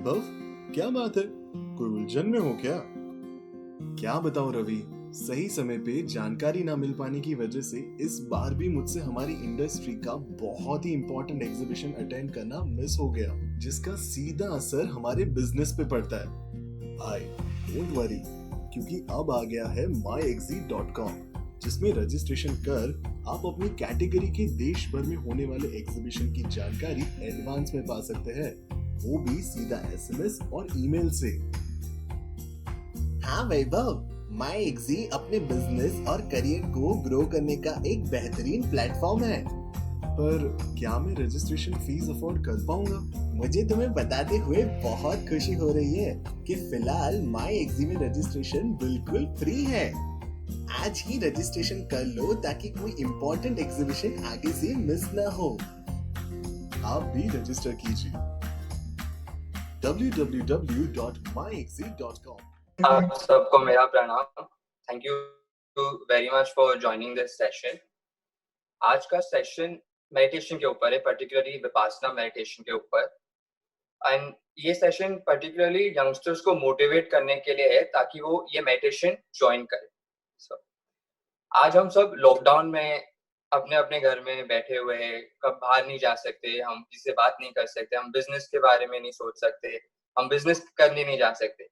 वैभव, क्या बात है? कोई उलझन में हो क्या? क्या बताऊं रवि, सही समय पे जानकारी ना मिल पाने की वजह से इस बार भी मुझसे हमारी इंडस्ट्री का बहुत ही इम्पोर्टेंट एग्जीबिशन अटेंड करना मिस हो गया, जिसका सीधा असर हमारे बिजनेस पे पड़ता है। भाई डोंट वरी, क्योंकि अब आ गया है myexi.com, जिसमें रजिस्ट्रेशन कर आप अपनी कैटेगरी के देश भर में होने वाले एग्जीबिशन की जानकारी एडवांस में पा सकते हैं, वो भी सीधा एसएमएस और ईमेल से। हाँ वैभव, माई एक्सी अपने बिजनेस और करियर को ग्रो करने का एक बेहतरीन प्लेटफॉर्म है। पर क्या मैं रजिस्ट्रेशन फीस अफोर्ड कर पाऊंगा? मुझे तुम्हें बताते हुए बहुत खुशी हो रही है कि फिलहाल माई एक्सी में रजिस्ट्रेशन बिल्कुल फ्री है। आज ही रजिस्ट्रेशन कर लो ताकि कोई इम्पोर्टेंट एग्जीबिशन आगे से मिस ना हो। आप भी रजिस्टर कीजिए www.myexi.com। आप सबको मेरा प्रणाम। Thank you very much for joining this session. आज का सेशन मेडिटेशन के ऊपर है, पर्टिकुलरली विपासना मेडिटेशन के ऊपर। एंड ये सेशन पर्टिकुलरली यंगस्टर्स को मोटिवेट करने के लिए है ताकि वो ये मेडिटेशन ज्वाइन करें। आज हम सब लॉकडाउन में अपने अपने घर में बैठे हुए हैं, कब बाहर नहीं जा सकते, हम किसी से बात नहीं कर सकते, हम बिजनेस के बारे में नहीं सोच सकते, हम बिजनेस करने नहीं जा सकते।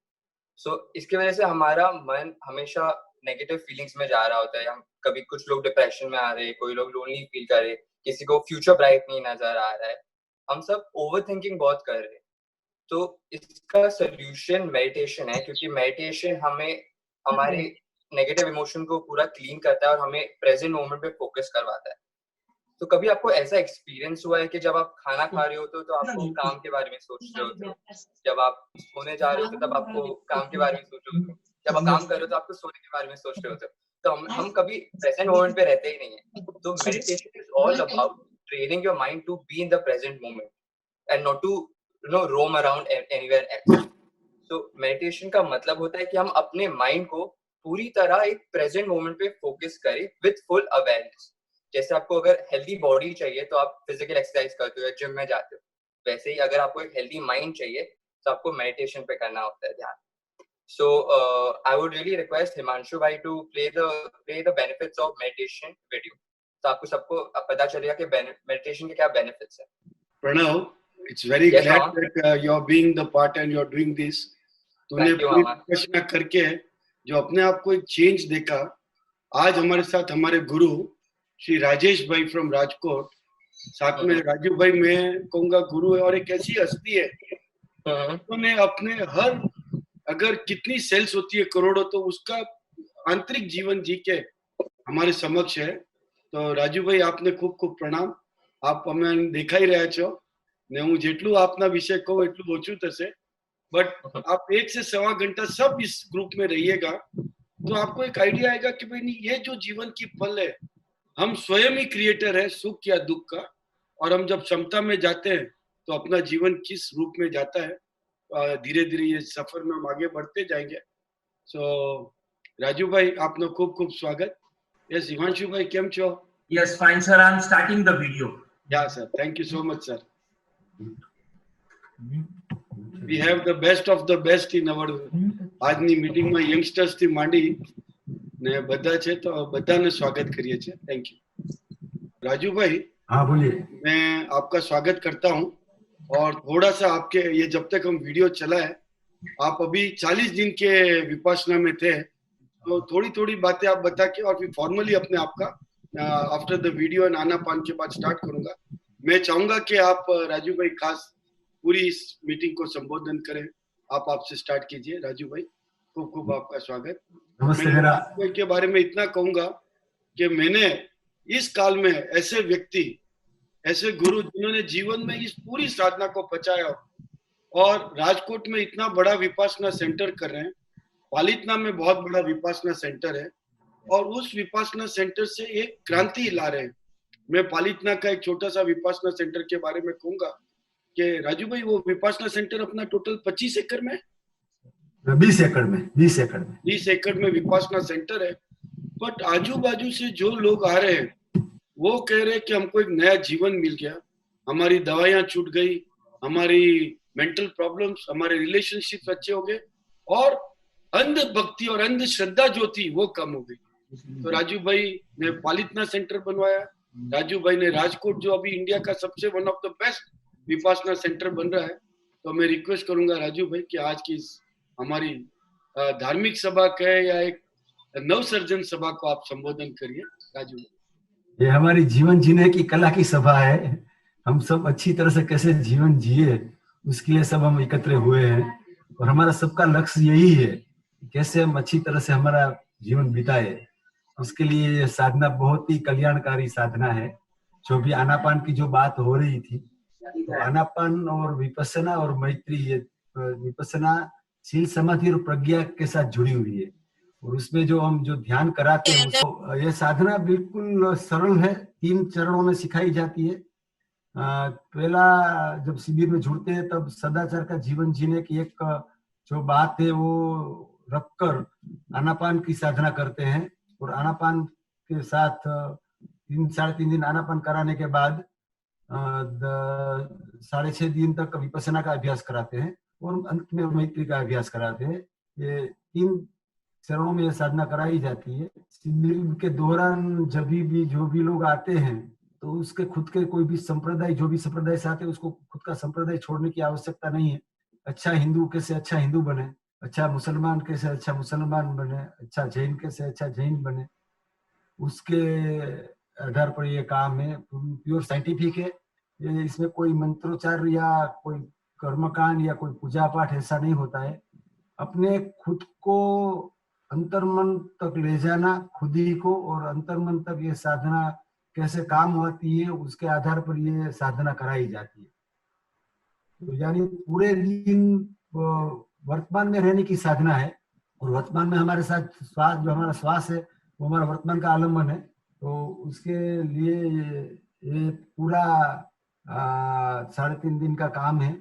इसकी वजह से हमारा मन हमेशा नेगेटिव फीलिंग्स में जा रहा होता है। हम कभी कुछ लोग डिप्रेशन में आ रहे हैं, कोई लोग लोनली फील कर रहे, किसी को फ्यूचर ब्राइट नहीं नजर आ रहा है। हम सब ओवर थिंकिंग बहुत कर रहे हैं। तो इसका सोल्यूशन मेडिटेशन है, क्योंकि मेडिटेशन हमें हमारे नेगेटिव इमोशन को पूरा क्लीन करता है और हमें प्रेजेंट मोमेंट पे फोकस करवाता है। तो कभी आपको ऐसा एक्सपीरियंस हुआ है कि जब आप खाना खा रहे होते हो तो आपको काम के बारे में सोच रहे होते हो, जब आप सोने जा रहे होते हो तब आपको काम के बारे में सोच रहे होते हो, जब आप काम कर रहे हो तो आपको सोने के बारे में सोच रहे होते हो। तो हम कभी प्रेजेंट मोमेंट पे रहते ही नहीं है। तो meditation is all about training your mind to be in the present moment and not to roam around anywhere else. तो मेडिटेशन का मतलब होता है कि हम अपने माइंड को पूरी तरह एक प्रेजेंट मोमेंट पे फोकस करें विद फुल अवेयरनेस। जैसे आपको अगर हेल्दी बॉडी चाहिए तो आप फिजिकल एक्सरसाइज करते हो या जिम में जाते हो, वैसे ही अगर आपको एक हेल्दी माइंड चाहिए तो आपको मेडिटेशन पे करना होता है ध्यान। So I would really request Himanshu bhai to play the benefits of meditation video. तो आपको सबको पता चलेगा कि मेडिटेशन के क्या बेनिफिट्स है। Pranav, it's very Yes, glad Mama. that you're being the part and you're doing this. तूने Thank you, पूरी Mama. विपश्यना करके जो अपने आप को एक चेंज देखा। आज हमारे साथ हमारे गुरु श्री राजेश भाई फ्रॉम राजकोट, साथ में राजू भाई, मैं कहूँगा गुरु है और एक ऐसी हस्ती है उन्होंने अपने हर, अगर कितनी सेल्स होती है करोड़ों, तो उसका आंतरिक जीवन जी के हमारे समक्ष है। तो राजू भाई आपने खूब खूब प्रणाम। आप हमें देखा ही રહ્યા છો ને હું જેટલું આપના વિશે કહું એટલું ઓછું થશે, बट आप 1 से सवा घंटा सब इस ग्रुप में रहिएगा तो आपको एक आइडिया आएगा कि भाई नहीं, ये जो जीवन की पल है, हम स्वयं ही क्रिएटर है सुख या दुख का। और हम जब क्षमता में जाते हैं तो अपना जीवन किस रूप में जाता है, धीरे धीरे ये सफर में हम आगे बढ़ते जाएंगे। सो राजू भाई आपनो खूब खूब स्वागत। यस हिमांशु भाई केम छो? Yes, fine, sir. I'm starting the video. Yeah, sir. Thank you so much, sir. We have the best of the best in our આજની મીટિંગમાં યંગસ્ટર્સ થી માંડી ને બધા છે, તો બધાને સ્વાગત કરીએ છીએ। Thank you. राजू भाई, हाँ बोलिए। मैं आपका स्वागत करता हूँ और थोड़ा सा आपके ये जब तक हम वीडियो चला है, आप अभी 40 दिन के विपासना में थे, तो थोड़ी थोड़ी बातें आप बता के और फिर फॉर्मली अपने आप का आफ्टर द वीडियो एंड आना पान के बाद स्टार्ट करूंगा। मैं चाहूंगा कि आप राजू भाई खास पूरी इस मीटिंग को संबोधन करें। आप आपसे स्टार्ट कीजिए राजू भाई, खूब खूब आपका स्वागत। नमस्ते। मैं राजू भाई के बारे में इतना कहूंगा कि मैंने इस काल में ऐसे व्यक्ति, ऐसे गुरु जिन्होंने जीवन में इस पूरी साधना को पचाया और राजकोट में इतना बड़ा विपासना सेंटर कर रहे हैं, पालितना में बहुत बड़ा विपासना सेंटर है और उस विपासना सेंटर से एक क्रांति ला रहे हैं। मैं पालितना का एक छोटा सा विपासना सेंटर के बारे में कहूंगा कि राजू भाई वो विपासना सेंटर अपना टोटल 25 एकड़ में, 20 एकड़ में 20 एकड़ में विपासना सेंटर है। बट आजू बाजू से जो लोग आ रहे हैं वो कह रहे हैं कि हमको एक नया जीवन मिल गया, हमारी दवाइयां छूट गई, हमारी मेंटल प्रॉब्लम्स, हमारे रिलेशनशिप अच्छे हो गए और अंध भक्ति और अंध श्रद्धा जो थी वो कम हो गई। तो राजू भाई ने पालितना सेंटर बनवाया, राजू भाई ने राजकोट जो अभी इंडिया का सबसे one of the best Vipassana centre बन रहा है। तो मैं रिक्वेस्ट करूंगा राजू भाई कि आज की हमारी धार्मिक सभा के या एक नवसर्जन सभा को आप संबोधन करिए राजू भाई। ये हमारी जीवन जीने की कला की सभा है। हम सब अच्छी तरह से कैसे जीवन जिए उसके लिए सब हम एकत्र हुए हैं और हमारा सबका लक्ष्य यही है कैसे हम अच्छी तरह से हमारा जीवन बिताए। उसके लिए ये साधना बहुत ही कल्याणकारी साधना है। जो भी आनापान की जो बात हो रही थी, तो आनापान और विपस्सना और मैत्री, ये विपस्सना शील समाधि और प्रज्ञा के साथ जुड़ी हुई है और उसमें जो हम जो ध्यान कराते हैं उसको, ये साधना बिल्कुल सरल है, 3 चरणों में सिखाई जाती है। पहला जब शिविर में जुड़ते हैं तब सदाचार का जीवन जीने की एक जो बात है वो रखकर आनापान की साधना करते हैं और आनापान के साथ 3-3.5 दिन आनापान कराने के बाद 6.5 दिन तक विपस्सना का अभ्यास कराते हैं और अंत में मैत्री का अभ्यास कराते हैं। ये 3 चरणों में ये साधना कराई जाती है। शिविर के दौरान जब भी जो भी लोग आते हैं तो उसके खुद के कोई भी संप्रदाय, जो भी संप्रदाय से आते हैं उसको खुद का संप्रदाय छोड़ने की आवश्यकता नहीं है। अच्छा हिंदू कैसे अच्छा हिंदू बने, अच्छा मुसलमान कैसे अच्छा मुसलमान बने, अच्छा जैन कैसे अच्छा जैन बने, उसके आधार पर ये काम है। प्योर साइंटिफिक है, इसमें कोई मंत्रोच्चार या कोई कर्मकांड या कोई पूजा पाठ ऐसा नहीं होता है। अपने खुद को अंतर्मन तक ले जाना, खुद ही को, और अंतर्मन तक ये साधना कैसे काम होती है उसके आधार पर ये साधना कराई जाती है। तो यानी पूरे दिन वर्तमान में रहने की साधना है और वर्तमान में हमारे साथ श्वास, जो हमारा श्वास है वो हमारा वर्तमान का आलम्बन है। तो उसके लिए ये पूरा 3.5 दिन का काम है।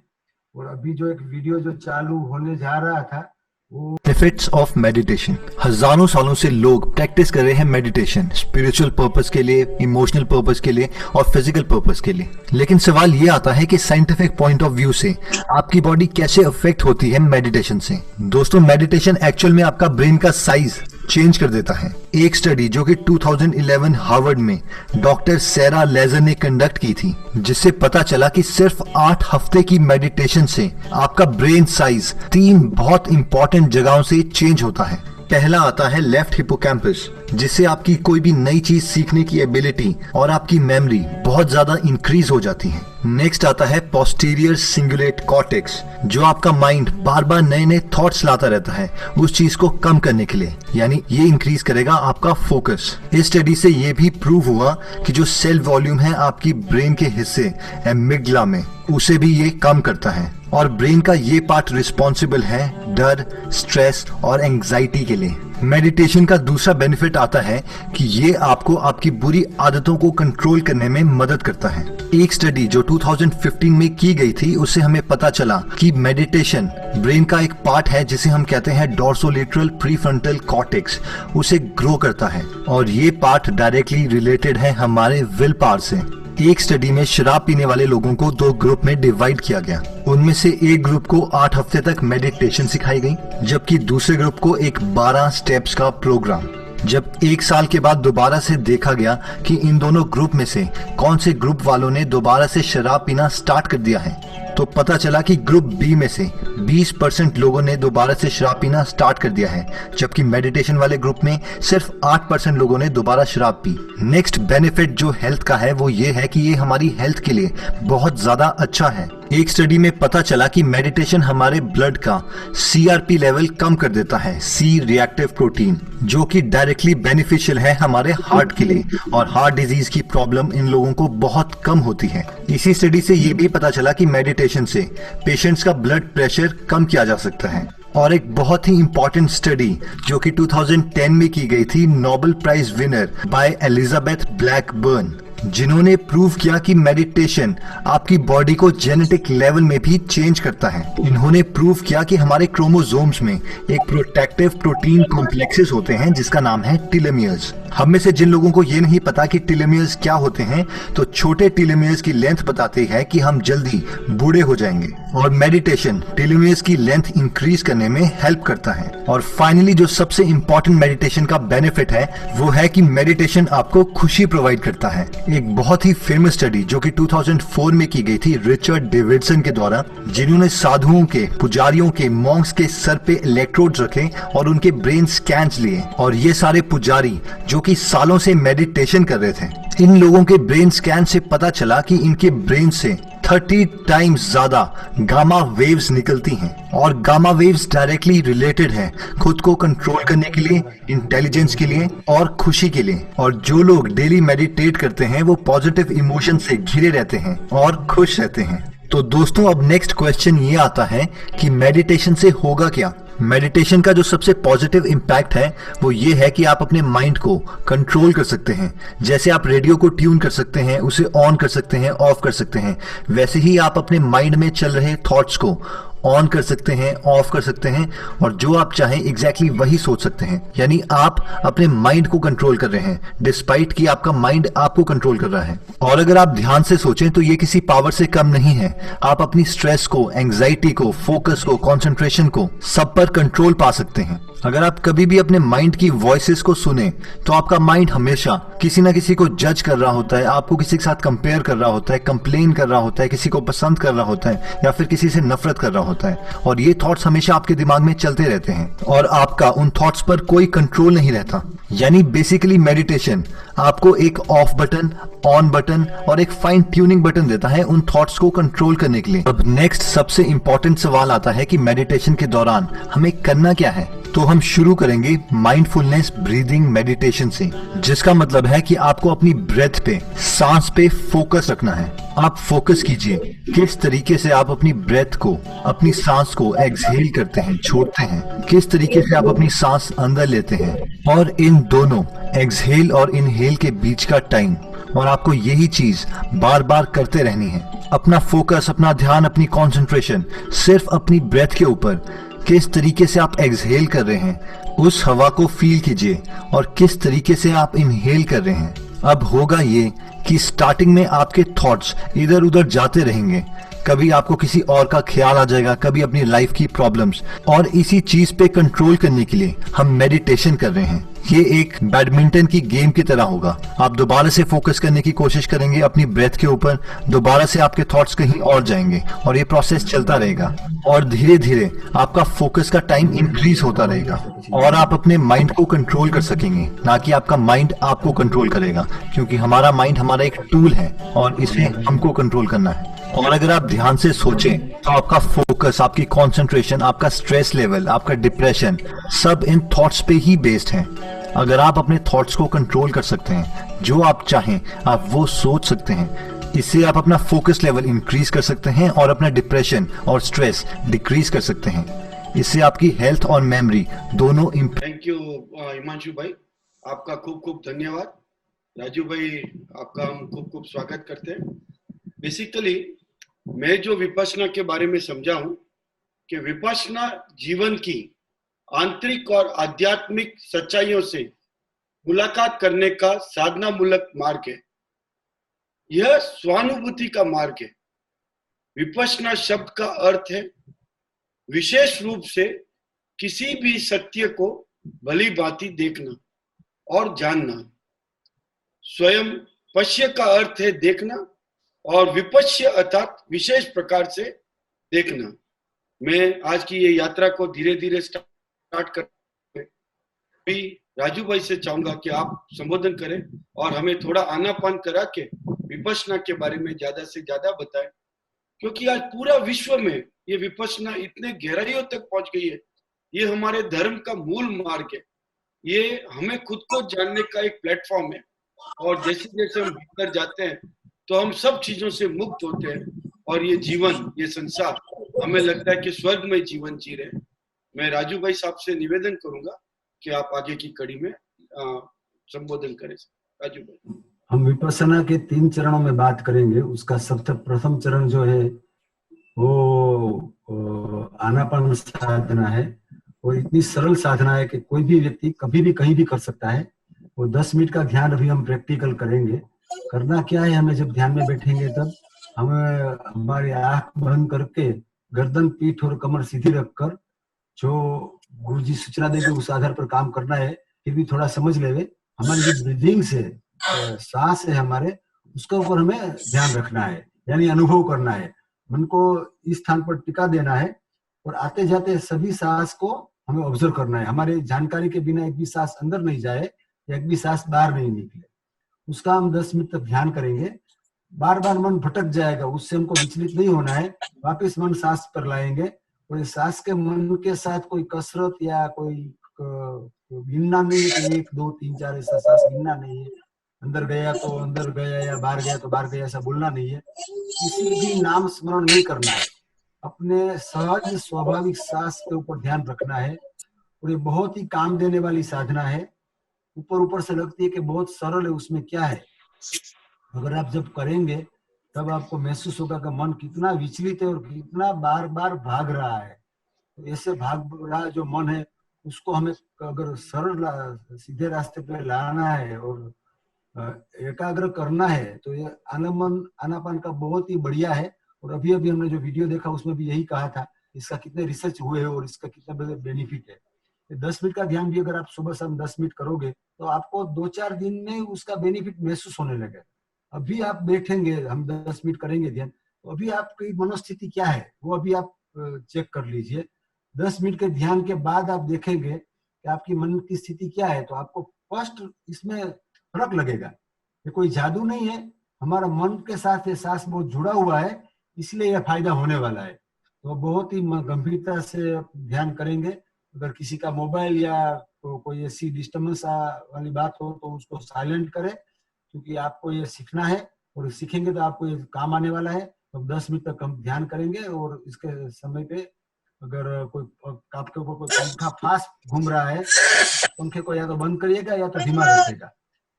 और अभी जो एक वीडियो जो चालू होने जा रहा था वो बेनिफिट्स ऑफ मेडिटेशन। हजारों सालों से लोग प्रैक्टिस कर रहे हैं मेडिटेशन, स्पिरिचुअल पर्पस के लिए, इमोशनल पर्पस के लिए और फिजिकल पर्पस के लिए। लेकिन सवाल ये आता है कि साइंटिफिक पॉइंट ऑफ व्यू से आपकी बॉडी कैसे अफेक्ट होती है मेडिटेशन से। दोस्तों, मेडिटेशन एक्चुअल में आपका ब्रेन का साइज चेंज कर देता है। एक स्टडी जो कि 2011 हार्वर्ड में डॉक्टर सैरा लेजर ने कंडक्ट की थी, जिससे पता चला कि सिर्फ 8 हफ्ते की मेडिटेशन से आपका ब्रेन साइज 3 बहुत इंपॉर्टेंट जगहों से चेंज होता है। पहला आता है लेफ्ट हिपोकैम्पस, जिससे आपकी कोई भी नई चीज सीखने की एबिलिटी और आपकी मेमोरी बहुत ज्यादा इंक्रीज हो जाती है। नेक्स्ट आता है पोस्टीरियर सिंगुलेट कॉर्टेक्स, जो आपका माइंड बार बार नए नए थॉट्स लाता रहता है उस चीज को कम करने के लिए, यानी ये इंक्रीज करेगा आपका फोकस। इस स्टडी से ये भी प्रूव हुआ कि जो सेल वॉल्यूम है आपकी ब्रेन के हिस्से एमिग्डला में, उसे भी ये कम करता है। और ब्रेन का ये पार्ट रिस्पॉन्सिबल है डर, स्ट्रेस और एंजाइटी के लिए। मेडिटेशन का दूसरा बेनिफिट आता है कि ये आपको आपकी बुरी आदतों को कंट्रोल करने में मदद करता है। एक स्टडी जो 2015 में की गई थी उससे हमें पता चला कि मेडिटेशन ब्रेन का एक पार्ट है जिसे हम कहते हैं डोर्सोलेटरल प्रीफ्रंटल कॉर्टेक्स, उसे ग्रो करता है और ये पार्ट डायरेक्टली रिलेटेड है हमारे विल पावर से। एक स्टडी में शराब पीने वाले लोगों को 2 ग्रुप में डिवाइड किया गया। उनमें से एक ग्रुप को 8 हफ्ते तक मेडिटेशन सिखाई गई, जबकि दूसरे ग्रुप को एक 12 स्टेप्स का प्रोग्राम। जब 1 साल के बाद दोबारा से देखा गया कि इन दोनों ग्रुप में से कौन से ग्रुप वालों ने दोबारा से शराब पीना स्टार्ट कर दिया है, तो पता चला कि ग्रुप बी में से 20% लोगों ने दोबारा से शराब पीना स्टार्ट कर दिया है, जबकि मेडिटेशन वाले ग्रुप में सिर्फ 8% लोगों ने दोबारा शराब पी। नेक्स्ट बेनिफिट जो हेल्थ का है वो ये है कि ये हमारी हेल्थ के लिए बहुत ज्यादा अच्छा है। एक स्टडी में पता चला कि मेडिटेशन हमारे ब्लड का CRP लेवल कम कर देता है, सी रिएक्टिव प्रोटीन, जो कि डायरेक्टली बेनिफिशियल है हमारे हार्ट के लिए, और हार्ट डिजीज की प्रॉब्लम इन लोगों को बहुत कम होती है। इसी स्टडी से ये भी पता चला कि मेडिटेशन से पेशेंट्स का ब्लड प्रेशर कम किया जा सकता है। और एक बहुत ही इंपॉर्टेंट स्टडी जो कि 2010 में की गई थी, Nobel prize winner by Elizabeth Blackburn, जिन्होंने प्रूव किया कि मेडिटेशन आपकी बॉडी को जेनेटिक लेवल में भी चेंज करता है। इन्होंने प्रूव किया कि हमारे क्रोमोसोम्स में एक प्रोटेक्टिव प्रोटीन कॉम्प्लेक्सेस होते हैं जिसका नाम है टेलोमियर्स। हम में से जिन लोगों को ये नहीं पता कि टेलोमियर्स क्या होते हैं, तो छोटे टेलोमियर्स की लेंथ बताती है कि हम जल्दी बूढ़े हो जाएंगे, और मेडिटेशन टेलोमियर्स की लेंथ इंक्रीज करने में हेल्प करता है। और फाइनली जो सबसे इंपॉर्टेंट मेडिटेशन का बेनिफिट है वो है कि मेडिटेशन आपको खुशी प्रोवाइड करता है। एक बहुत ही फेमस स्टडी जो कि 2004 में की गई थी रिचर्ड डेविडसन के द्वारा, जिन्होंने साधुओं के, पुजारियों के, मॉन्क्स के सर पे इलेक्ट्रोड्स रखे और उनके ब्रेन स्कैन्स लिए, और ये सारे पुजारी जो कि सालों से मेडिटेशन कर रहे थे, इन लोगों के ब्रेन स्कैन से पता चला कि इनके ब्रेन से 30 टाइम्स ज्यादा गामा वेव्स निकलती हैं, और गामा वेव्स डायरेक्टली रिलेटेड है खुद को कंट्रोल करने के लिए, इंटेलिजेंस के लिए और खुशी के लिए। और जो लोग डेली मेडिटेट करते हैं वो पॉजिटिव इमोशन से घिरे रहते हैं और खुश रहते हैं। तो दोस्तों, अब नेक्स्ट क्वेश्चन ये आता है कि मेडिटेशन से होगा क्या। मेडिटेशन का जो सबसे पॉजिटिव इम्पैक्ट है वो ये है कि आप अपने माइंड को कंट्रोल कर सकते हैं। जैसे आप रेडियो को ट्यून कर सकते हैं, उसे ऑन कर सकते हैं, ऑफ कर सकते हैं, वैसे ही आप अपने माइंड में चल रहे थॉट्स को ऑन कर सकते हैं, ऑफ कर सकते हैं, और जो आप चाहें एग्जैक्टली वही सोच सकते हैं। यानी आप अपने माइंड को कंट्रोल कर रहे हैं डिस्पाइट कि आपका माइंड आपको कंट्रोल कर रहा है। और अगर आप ध्यान से सोचें तो ये किसी पावर से कम नहीं है। आप अपनी स्ट्रेस को, एंग्जाइटी को, फोकस को, कंसंट्रेशन को, सब पर कंट्रोल पा सकते हैं। अगर आप कभी भी अपने माइंड की वॉइसेस को सुने तो आपका माइंड हमेशा किसी ना किसी को जज कर रहा होता है, आपको किसी के साथ कंपेयर कर रहा होता है, कंप्लेन कर रहा होता है, किसी को पसंद कर रहा होता है या फिर किसी से नफरत कर रहा होता है, और ये थॉट्स हमेशा आपके दिमाग में चलते रहते हैं और आपका उन थॉट्स पर कोई कंट्रोल नहीं रहता। यानी बेसिकली मेडिटेशन आपको एक ऑफ बटन, ऑन बटन और एक फाइन ट्यूनिंग बटन देता है उन थॉट्स को कंट्रोल करने के लिए। अब नेक्स्ट सबसे इंपॉर्टेंट सवाल आता है कि मेडिटेशन के दौरान हमें करना क्या है। तो हम शुरू करेंगे माइंडफुलनेस ब्रीदिंग मेडिटेशन से, जिसका मतलब है कि आपको अपनी ब्रेथ पे, सांस पे फोकस रखना है। आप फोकस कीजिए किस तरीके से आप अपनी ब्रेथ को, अपनी सांस को एक्सहेल करते हैं, छोड़ते हैं, किस तरीके से आप अपनी सांस अंदर लेते हैं, और इन दोनों एक्सहेल और इनहेल के बीच का टाइम, और आपको यही चीज बार बार करते रहनी है। अपना फोकस, अपना ध्यान, अपनी कंसंट्रेशन सिर्फ अपनी ब्रेथ के ऊपर, किस तरीके से आप एक्सहेल कर रहे हैं उस हवा को फील कीजिए और किस तरीके से आप इनहेल कर रहे हैं। अब होगा ये कि स्टार्टिंग में आपके थॉट्स इधर उधर जाते रहेंगे, कभी आपको किसी और का ख्याल आ जाएगा, कभी अपनी लाइफ की प्रॉब्लम्स, और इसी चीज पे कंट्रोल करने के लिए हम मेडिटेशन कर रहे हैं। ये एक बैडमिंटन की गेम की तरह होगा। आप दोबारा से फोकस करने की कोशिश करेंगे अपनी ब्रेथ के ऊपर, दोबारा से आपके थॉट्स कहीं और जाएंगे और ये प्रोसेस चलता रहेगा, और धीरे धीरे आपका फोकस का टाइम इंक्रीज होता रहेगा और आप अपने माइंड को कंट्रोल कर सकेंगे, ना कि आपका माइंड आपको कंट्रोल करेगा, क्योंकि हमारा माइंड हमारा एक टूल है और इसे हमको कंट्रोल करना है। और अगर आप ध्यान से सोचें तो आपका फोकस, आपकी कंसंट्रेशन, आपका स्ट्रेस लेवल, आपका डिप्रेशन सब इन थॉट्स पे ही बेस्ड है। अगर आप अपने थॉट्स को कंट्रोल कर सकते हैं, जो आप चाहें आप वो सोच सकते हैं, इससे आप अपना फोकस लेवल इंक्रीज कर सकते हैं और अपना डिप्रेशन और स्ट्रेस डिक्रीज कर सकते हैं। इससे आपकी हेल्थ और मेमोरी दोनों थैंक यू हिमांशु भाई, आपका खूब खूब धन्यवाद। राजू भाई, आपका हम खूब खूब स्वागत करते हैं। बेसिकली मैं जो विपश्यना के बारे में समझा हूं कि विपश्यना जीवन की आंतरिक और आध्यात्मिक सच्चाइयों से मुलाकात करने का साधना मूलक मार्ग है। यह स्वानुभूति का मार्ग है। विपश्यना शब्द का अर्थ है विशेष रूप से किसी भी सत्य को भली भांति देखना और जानना। स्वयं पश्य का अर्थ है देखना और विपश्य अर्थात विशेष प्रकार से देखना। मैं आज की ये यात्रा को धीरे धीरे स्टार्ट कर राजू भाई से चाहूंगा कि आप संबोधन करें और हमें थोड़ा आनापान करा के विपश्यना के बारे में ज्यादा से ज्यादा बताएं, क्योंकि आज पूरा विश्व में ये विपश्यना इतने गहराइयों तक पहुंच गई है। ये हमारे धर्म का मूल मार्ग है। ये हमें खुद को जानने का एक प्लेटफॉर्म है, और जैसे जैसे हम भीतर जाते हैं तो हम सब चीजों से मुक्त होते हैं और ये जीवन, ये संसार हमें लगता है कि स्वर्ग में जीवन जी रहे हैं। मैं राजू भाई साहब से निवेदन करूंगा कि आप आगे की कड़ी में संबोधन करें। राजू भाई। हम विपස්සना के 3 चरणों में बात करेंगे। उसका सबसे प्रथम चरण जो है वो आनापान साधना है, और इतनी सरल साधना है कि कोई भी व्यक्ति कभी भी कहीं भी कर सकता है। वो 10 मिनट का ध्यान अभी हम प्रैक्टिकल करेंगे। करना क्या है, हमें जब ध्यान में बैठेंगे तब हमें हमारी आंख बंद करके गर्दन, पीठ और कमर सीधी रखकर जो गुरुजी सूचना देंगे उस आधार पर काम करना है। फिर भी थोड़ा समझ लेवे, हमारी जो ब्रीदिंग से सांस है हमारे, उसके ऊपर हमें ध्यान रखना है, यानी अनुभव करना है। मन को इस स्थान पर टिका देना है और आते जाते सभी सांस को हमें ऑब्जर्व करना है। हमारे जानकारी के बिना एक भी सांस अंदर नहीं जाए या एक भी सांस बाहर नहीं निकले, उसका हम 10 मिनट तक ध्यान करेंगे। बार बार मन भटक जाएगा, उससे हमको विचलित नहीं होना है। वापस मन सांस पर लाएंगे और इस सांस के मन के साथ कोई कसरत या कोई गिनना नहीं है कि 1 2 3 4 ऐसा सांस गिनना नहीं है। अंदर गया तो अंदर गया, या बाहर गया तो बाहर गया, ऐसा बोलना नहीं है। किसी भी नाम स्मरण नहीं करना है, अपने सहज स्वाभाविक सांस के ऊपर ध्यान रखना है। और ये बहुत ही काम देने वाली साधना है। ऊपर ऊपर से लगती है कि बहुत सरल है, उसमें क्या है, अगर आप जब करेंगे तब आपको महसूस होगा कि मन कितना विचलित है और कितना बार बार भाग रहा है। तो ऐसे भाग रहा जो मन है, उसको हमें अगर सरल सीधे रास्ते पे लाना है और एकाग्र करना है, तो ये आनापान का बहुत ही बढ़िया है। और अभी अभी हमने जो वीडियो देखा उसमें भी यही कहा था, इसका कितने रिसर्च हुए हैं और इसका कितना बेनिफिट है। 10 मिनट का ध्यान भी अगर आप सुबह शाम 10 मिनट करोगे तो आपको 2-4 दिन में उसका बेनिफिट महसूस होने लगे। अभी आप बैठेंगे, हम 10 मिनट करेंगे ध्यान, तो अभी आपकी मनोस्थिति क्या है वो अभी आप चेक कर लीजिए। 10 मिनट के ध्यान के बाद आप देखेंगे कि आपकी मन की स्थिति क्या है, तो आपको फर्स्ट इसमें फर्क लगेगा। ये कोई जादू नहीं है, हमारा मन के साथ ये सांस बहुत जुड़ा हुआ है, इसलिए यह फायदा होने वाला है। तो बहुत ही गंभीरता से ध्यान करेंगे। अगर किसी का मोबाइल या कोई ऐसी डिस्टर्बेंस वाली बात हो तो उसको साइलेंट करें, क्योंकि आपको ये सीखना है और सीखेंगे तो आपको ये काम आने वाला है। तो 10 मिनट तक हम ध्यान करेंगे और इसके समय पे अगर कोई आपके ऊपर कोई पंखा फास्ट घूम रहा है, पंखे को या तो बंद करिएगा या तो धीमा रखिएगा,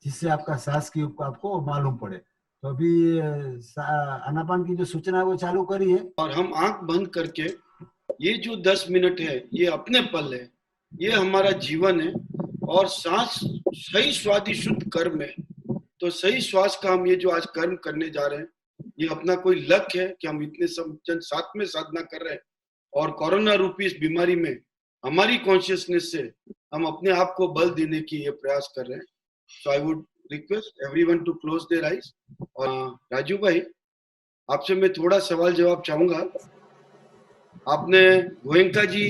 जिससे आपका सांस की आपको मालूम पड़े। तो अभी आनापान की जो सूचना है वो चालू करिए। और हम आंख बंद करके ये जो 10 मिनट है ये अपने पल है, ये हमारा जीवन है। और सांस सही स्वादि शुद्ध कर्म है। तो सही श्वास का हम ये जो आज कर्म करने जा रहे हैं, ये अपना कोई लक्ष्य है कि हम इतने सब जन साथ में साधना कर रहे हैं और कोरोना रूपी इस बीमारी में हमारी कॉन्शियसनेस से हम अपने आप को बल देने की ये प्रयास कर रहे हैं। So I would request everyone to close their eyes. और राजू भाई, आपसे मैं थोड़ा सवाल जवाब चाहूंगा। आपने गोयंका जी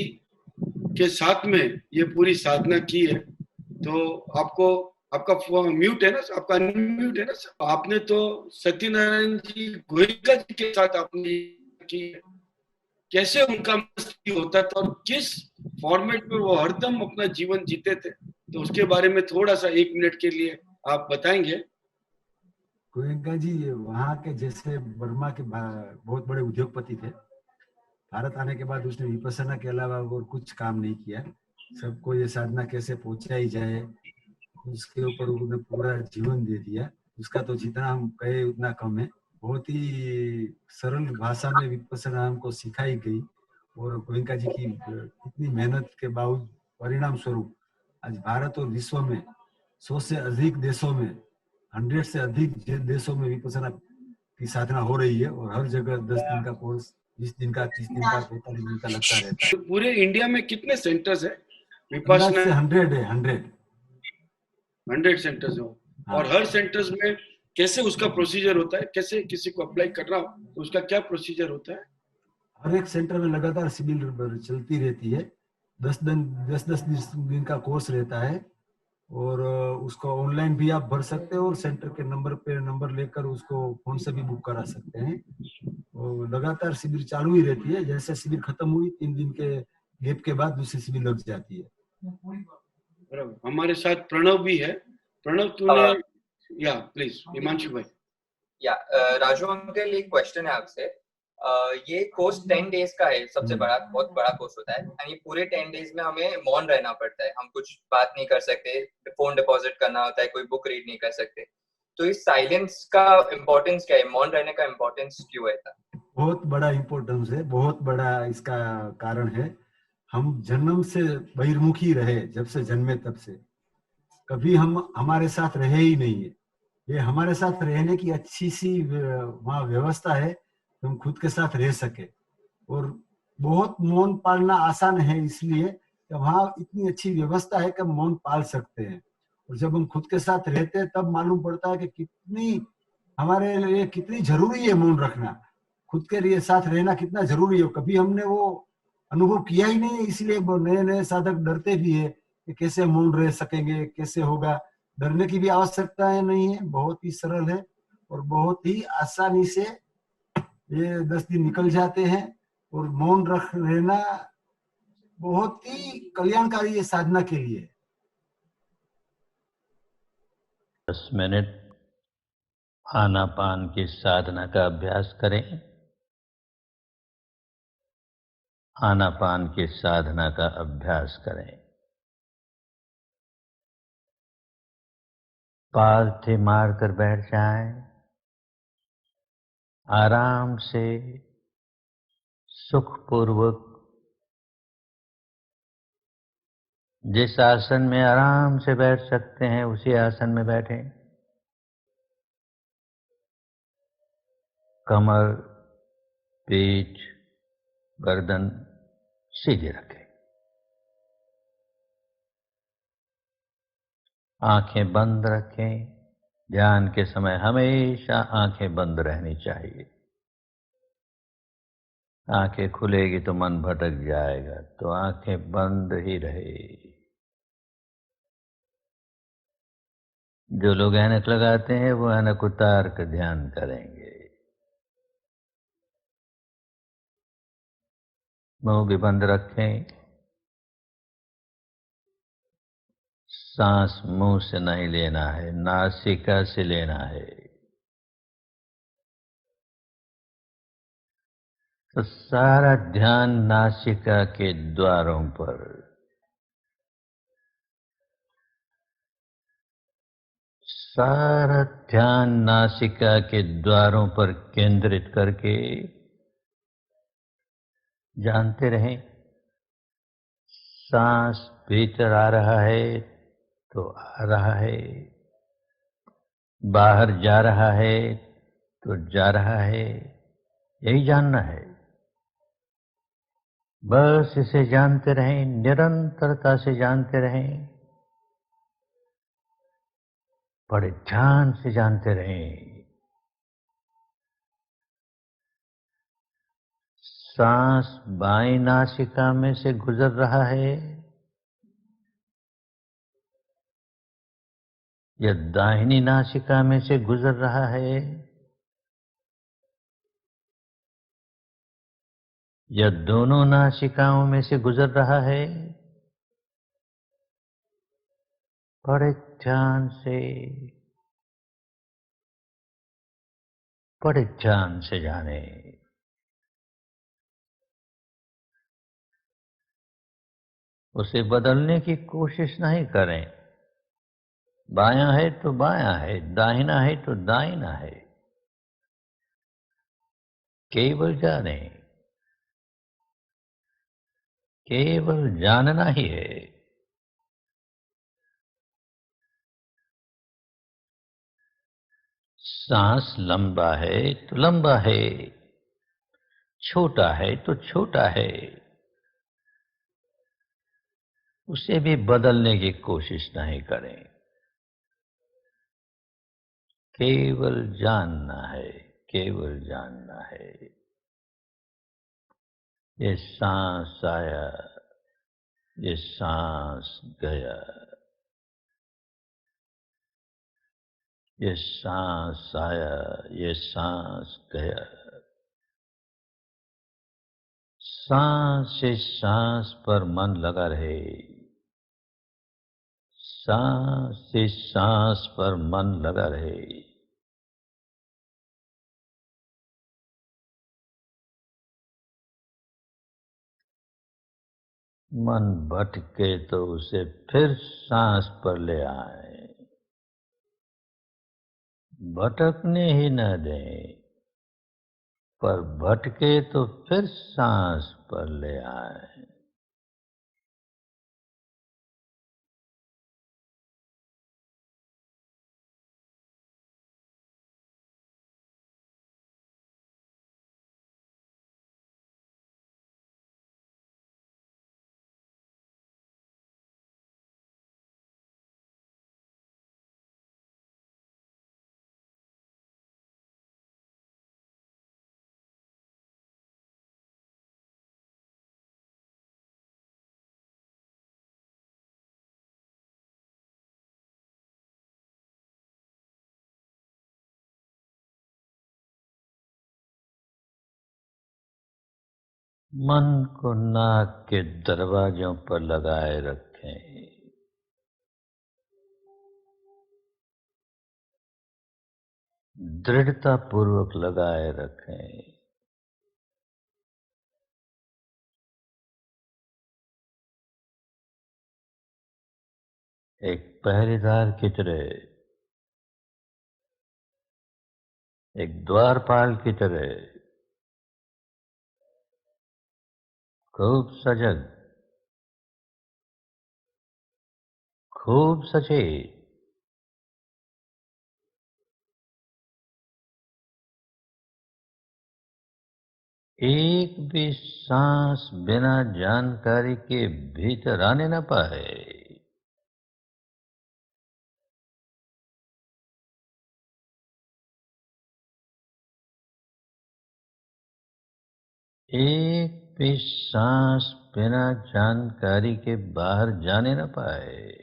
के साथ में ये पूरी साधना की है, तो आपका म्यूट है ना, आपका अनम्यूट है ना। आपने तो सत्यनारायण जी गोयंका जी के साथ आपने की, कैसे उनका मस्ती होता था और किस फॉर्मेट में वो हरदम अपना जीवन जीते थे, तो उसके बारे में थोड़ा सा 1 मिनट के लिए आप बताएंगे। गोयंका जी वहाँ के जैसे बर्मा के बहुत बड़े उद्योगपति थे। भारत आने के बाद उसने विपස්සना के अलावा और कुछ काम नहीं किया। सबको ये साधना कैसे पहुंचाई जाए उसके ऊपर उन्होंने पूरा जीवन दे दिया। उसका तो जितना हम कहे उतना कम है। बहुत ही सरल भाषा में विपස්සना हमको सिखाई गई और गोयंका जी की इतनी मेहनत के बाद परिणाम स्वरूप आज भारत और विश्व में 100 से अधिक देशों में, 100 से अधिक देशों में विपස්සना की साधना हो रही है। और हर जगह 10 दिन का कोर्स, 20 दिन का, 30 दिन का, 45 दिन का लगता रहता है। पूरे इंडिया में कितने सेंटर्स है विपස්සना? 100 है, 100 सेंटर्स हो। और हर सेंटर्स में कैसे उसका प्रोसीजर होता है, कैसे किसी को अप्लाई करना हो तो उसका क्या प्रोसीजर होता है? हर एक सेंटर में लगातार शिविर चलती रहती है। 10 दिन का कोर्स रहता है और उसको ऑनलाइन भी आप भर सकते हो और सेंटर के नंबर लेकर उसको फोन से भी बुक करा सकते हैं। और लगातार शिविर चालू ही रहती है। जैसे शिविर खत्म हुई 3 दिन के गैप के बाद दूसरी शिविर लग जाती है। हमारे साथ प्रणव भी है। प्रणव, तूने या प्लीज हिमांशु भाई। या राजू अंकल, एक क्वेश्चन है आपसे। ये कोर्स 10 डेज का है, सबसे बड़ा, बहुत बड़ा कोर्स होता है। यानी पूरे 10 डेज में हमें मौन रहना पड़ता है, हम कुछ बात नहीं कर सकते, फोन डिपॉजिट करना होता है, कोई बुक रीड नहीं कर सकते। तो इस साइलेंस का इम्पोर्टेंस क्या है, मौन रहने का इम्पोर्टेंस क्यों है? बहुत बड़ा इम्पोर्टेंस है, बहुत बड़ा इसका कारण है। हम जन्म से बहिर्मुखी रहे, जब से जन्मे तब से कभी हम हमारे साथ रहे ही नहीं है। ये हमारे साथ रहने की अच्छी सी वहाँ व्यवस्था है, हम खुद के साथ रह सके। और बहुत मौन पालना आसान है, इसलिए कि वहाँ इतनी अच्छी व्यवस्था है कि हम मौन पाल सकते हैं। और जब हम खुद के साथ रहते हैं तब मालूम पड़ता है कि कितनी हमारे लिए कितनी जरूरी है मौन रखना, खुद के लिए साथ रहना कितना जरूरी है। कभी हमने वो अनुभव किया ही नहीं है, इसलिए नए नए साधक डरते भी है कि कैसे मौन रह सकेंगे, कैसे होगा। डरने की भी आवश्यकता है नहीं है, बहुत ही सरल है और बहुत ही आसानी से ये 10 दिन निकल जाते हैं। और मौन रख रहना बहुत ही कल्याणकारी है साधना के लिए। 10 मिनट आनापान की साधना का अभ्यास करें। आनापान की साधना का अभ्यास करें। पालथी मारकर बैठ जाएं। आराम से सुखपूर्वक जिस आसन में आराम से बैठ सकते हैं उसी आसन में बैठें। कमर, पीठ, गर्दन सीधी रखें। आंखें बंद रखें। ध्यान के समय हमेशा आंखें बंद रहनी चाहिए। आंखें खुलेगी तो मन भटक जाएगा, तो आंखें बंद ही रहे। जो लोग ऐनक लगाते हैं वो ऐनक उतार कर ध्यान करेंगे। मुंह भी बंद रखें। सांस मुंह से नहीं लेना है, नासिका से लेना है। तो सारा ध्यान नासिका के द्वारों पर, सारा ध्यान नासिका के द्वारों पर केंद्रित करके जानते रहें। सांस भीतर आ रहा है तो आ रहा है, बाहर जा रहा है तो जा रहा है, यही जानना है। बस इसे जानते रहें, निरंतरता से जानते रहें, बड़े ध्यान से जानते रहें। सांस बाईं नासिका में से गुजर रहा है या दाहिनी नासिका में से गुजर रहा है, या दोनों नासिकाओं में से गुजर रहा है, बड़े ध्यान से, बड़े ध्यान से जाने। उसे बदलने की कोशिश नहीं करें। बायां है तो बायां है, दाहिना है तो दाहिना है, केवल जाने, केवल जानना ही है। सांस लंबा है तो लंबा है, छोटा है तो छोटा है, उसे भी बदलने की कोशिश नहीं करें। केवल जानना है, केवल जानना है। ये सांस आया, ये सांस गया, ये सांस आया, ये सांस गया। सांस से सांस पर मन लगा रहे, सांस से सांस पर मन लगा रहे। मन भटके तो उसे फिर सांस पर ले आए। भटकने ही न दें, पर भटके तो फिर सांस पर ले आए। मन को नाक के दरवाजों पर लगाए रखें। दृढ़ता पूर्वक लगाए रखें। एक पहरेदार की तरह, एक द्वारपाल की तरह खूब सजग, खूब सचेत, एक भी सांस बिना जानकारी के भीतर आने न पाए। एक भी सांस बिना जानकारी के बाहर जाने न पाए।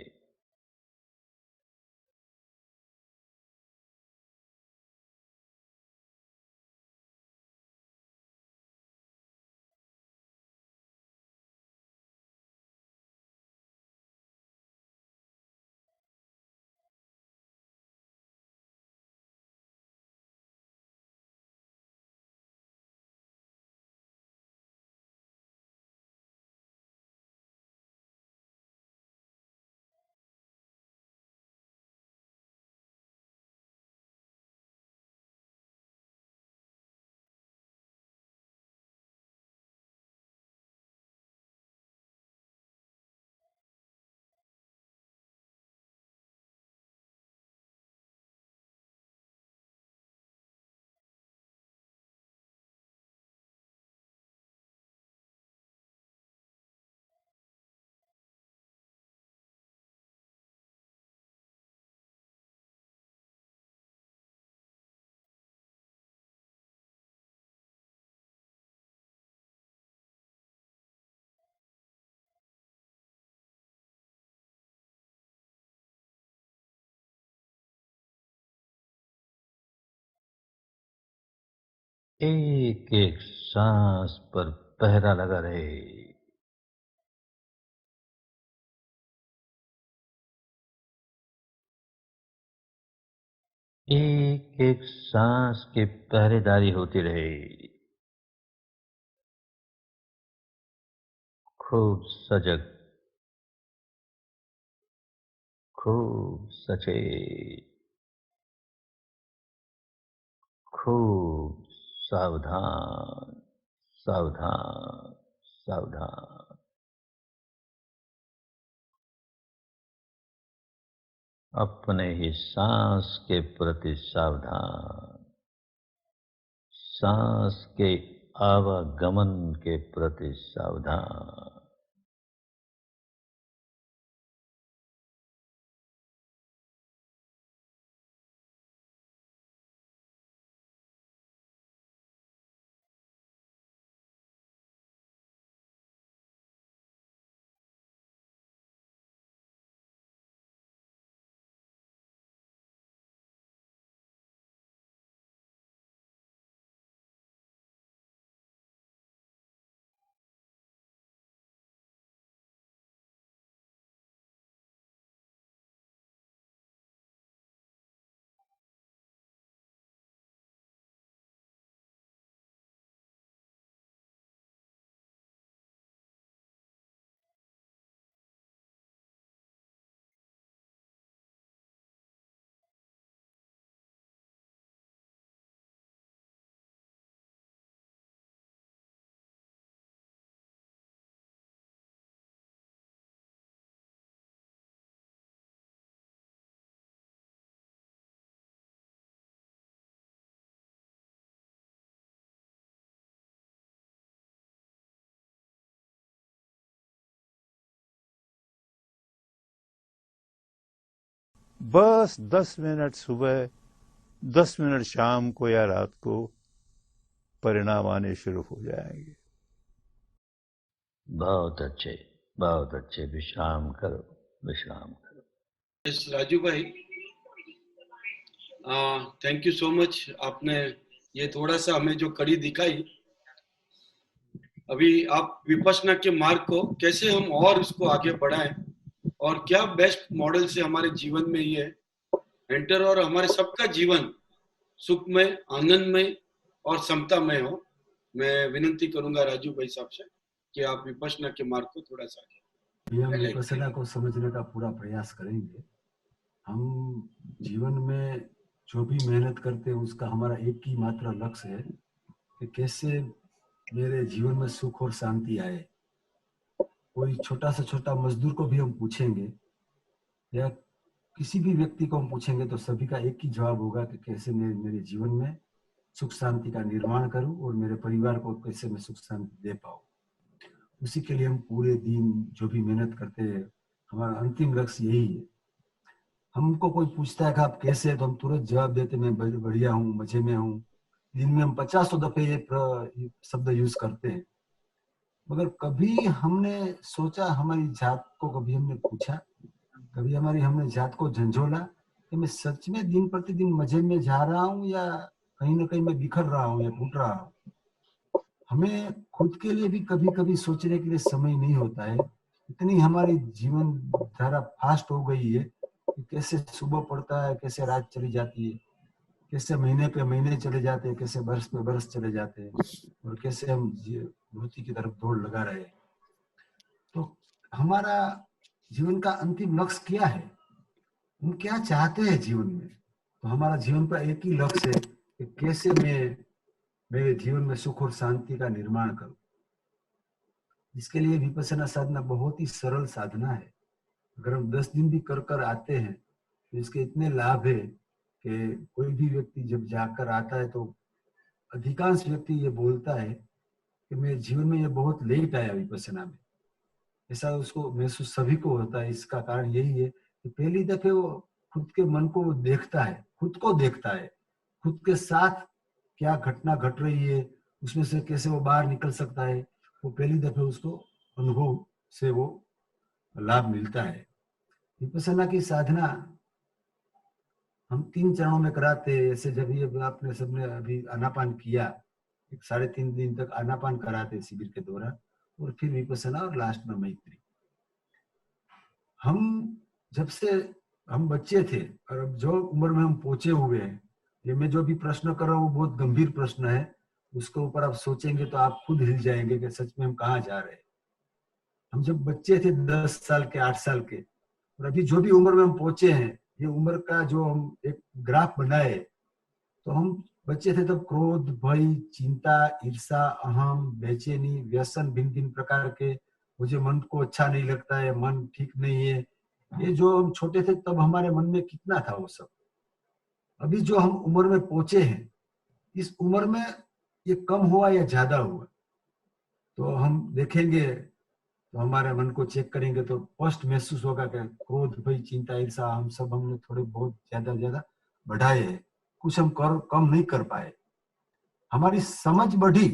एक एक सांस पर पहरा लगा रहे। एक एक सांस की पहरेदारी होती रहे। खूब सजग, खूब सचेत, खूब सावधान, सावधान, सावधान। अपने ही सांस के प्रति सावधान, सांस के आवागमन के प्रति सावधान। बस 10 मिनट सुबह, 10 मिनट शाम को या रात को परिणाम आने शुरू हो जाएंगे। बहुत अच्छे, विश्राम करो, विश्राम करो। यस राजू भाई, थैंक यू सो मच। आपने ये थोड़ा सा हमें जो कड़ी दिखाई, अभी आप विपश्यना के मार्ग को कैसे हम और इसको आगे बढ़ाएं और क्या बेस्ट मॉडल से हमारे जीवन में ये एंटर और हमारे सबका जीवन सुखमय, आनंदमय और समतामय हो। मैं विनती करूंगा राजू भाई साहब से कि आप विपश्यना के मार्ग को थोड़ा सा आगे। हम विपश्यना को समझने का पूरा प्रयास करेंगे। हम जीवन में जो भी मेहनत करते हैं उसका हमारा एक ही मात्र लक्ष्य है कि कैसे मेरे जीवन में सुख और शांति आए। कोई छोटा से छोटा मजदूर को भी हम पूछेंगे या किसी भी व्यक्ति को हम पूछेंगे तो सभी का एक ही जवाब होगा कि कैसे मेरे जीवन में सुख शांति का निर्माण करूं और मेरे परिवार को कैसे मैं सुख शांति दे पाऊं। उसी के लिए हम पूरे दिन जो भी मेहनत करते हैं, हमारा अंतिम लक्ष्य यही है। हमको कोई पूछता है कि आप कैसे हैं, तो हम तुरंत जवाब देते मैं बढ़िया हूँ, मजे में हूँ। दिन में हम 50 दफे ये शब्द यूज करते हैं, मगर कभी हमने सोचा, हमारी जात को कभी हमने पूछा, कभी हमने जात को झंझोला कि मैं सच में दिन प्रतिदिन मजे में जा रहा हूँ या कहीं ना कहीं मैं बिखर रहा हूँ या टूट रहा हूँ। हमें खुद के लिए भी कभी कभी सोचने के लिए समय नहीं होता है। इतनी हमारी जीवन धारा फास्ट हो गई है कि कैसे सुबह पड़ता है, कैसे रात चली जाती है, कैसे महीने पे महीने चले जाते हैं, कैसे बरस पे बरस चले जाते हैं और कैसे हम मृत्यु की तरफ दौड़ लगा रहे हैं। तो हमारा जीवन का अंतिम लक्ष्य क्या है, हम क्या चाहते हैं जीवन में? तो हमारा जीवन का एक ही लक्ष्य है कि कैसे मैं मेरे जीवन में सुख और शांति का निर्माण करूं। इसके लिए विपश्यना साधना बहुत ही सरल साधना है। अगर हम 10 दिन भी कर आते हैं तो इसके इतने लाभ है कि कोई भी व्यक्ति जब जाकर आता है तो अधिकांश व्यक्ति ये बोलता है कि मेरे जीवन में ये बहुत लेट आया विपश्यना में। ऐसा उसको महसूस सभी को होता है। इसका कारण यही है कि पहली दफे वो खुद के मन को देखता है, खुद को देखता है, खुद के साथ क्या घटना घट रही है, उसमें से कैसे वो बाहर निकल सकता है। वो पहली दफे उसको अनुभव से वो लाभ मिलता है। विपश्यना की साधना हम 3 चरणों में कराते हैं। ऐसे जब ये आपने सबने अभी आनापान किया, 3.5 दिन तक आनापान कराते शिविर के दौरान, और फिर विपश्यना और लास्ट में मैत्री। हम जब से हम बच्चे थे और अब जो उम्र में हम पहुंचे हुए हैं, ये मैं जो भी प्रश्न कर रहा हूँ वो बहुत गंभीर प्रश्न है। उसके ऊपर आप सोचेंगे तो आप खुद हिल जाएंगे कि सच में हम कहाँ जा रहे हैं। हम जब बच्चे थे 10 साल के, 8 साल के, और अभी जो भी उम्र में हम पहुंचे हैं, ये उम्र का जो हम एक ग्राफ बनाए, तो हम बच्चे थे तब क्रोध, भय, चिंता, ईर्षा, अहम, बेचैनी, व्यसन, भिन्न भिन्न प्रकार के, मुझे मन को अच्छा नहीं लगता है, मन ठीक नहीं है, ये जो हम छोटे थे तब हमारे मन में कितना था वो सब। अभी जो हम उम्र में पहुंचे हैं, इस उम्र में ये कम हुआ या ज्यादा हुआ, तो हम देखेंगे तो हमारे मन को चेक करेंगे तो स्पष्ट महसूस होगा कि क्रोध, भय, चिंता, ईर्षा हम सब हमने थोड़े बहुत ज्यादा बढ़ाए हैं, कुछ हम कम नहीं कर पाए। हमारी समझ बढ़ी।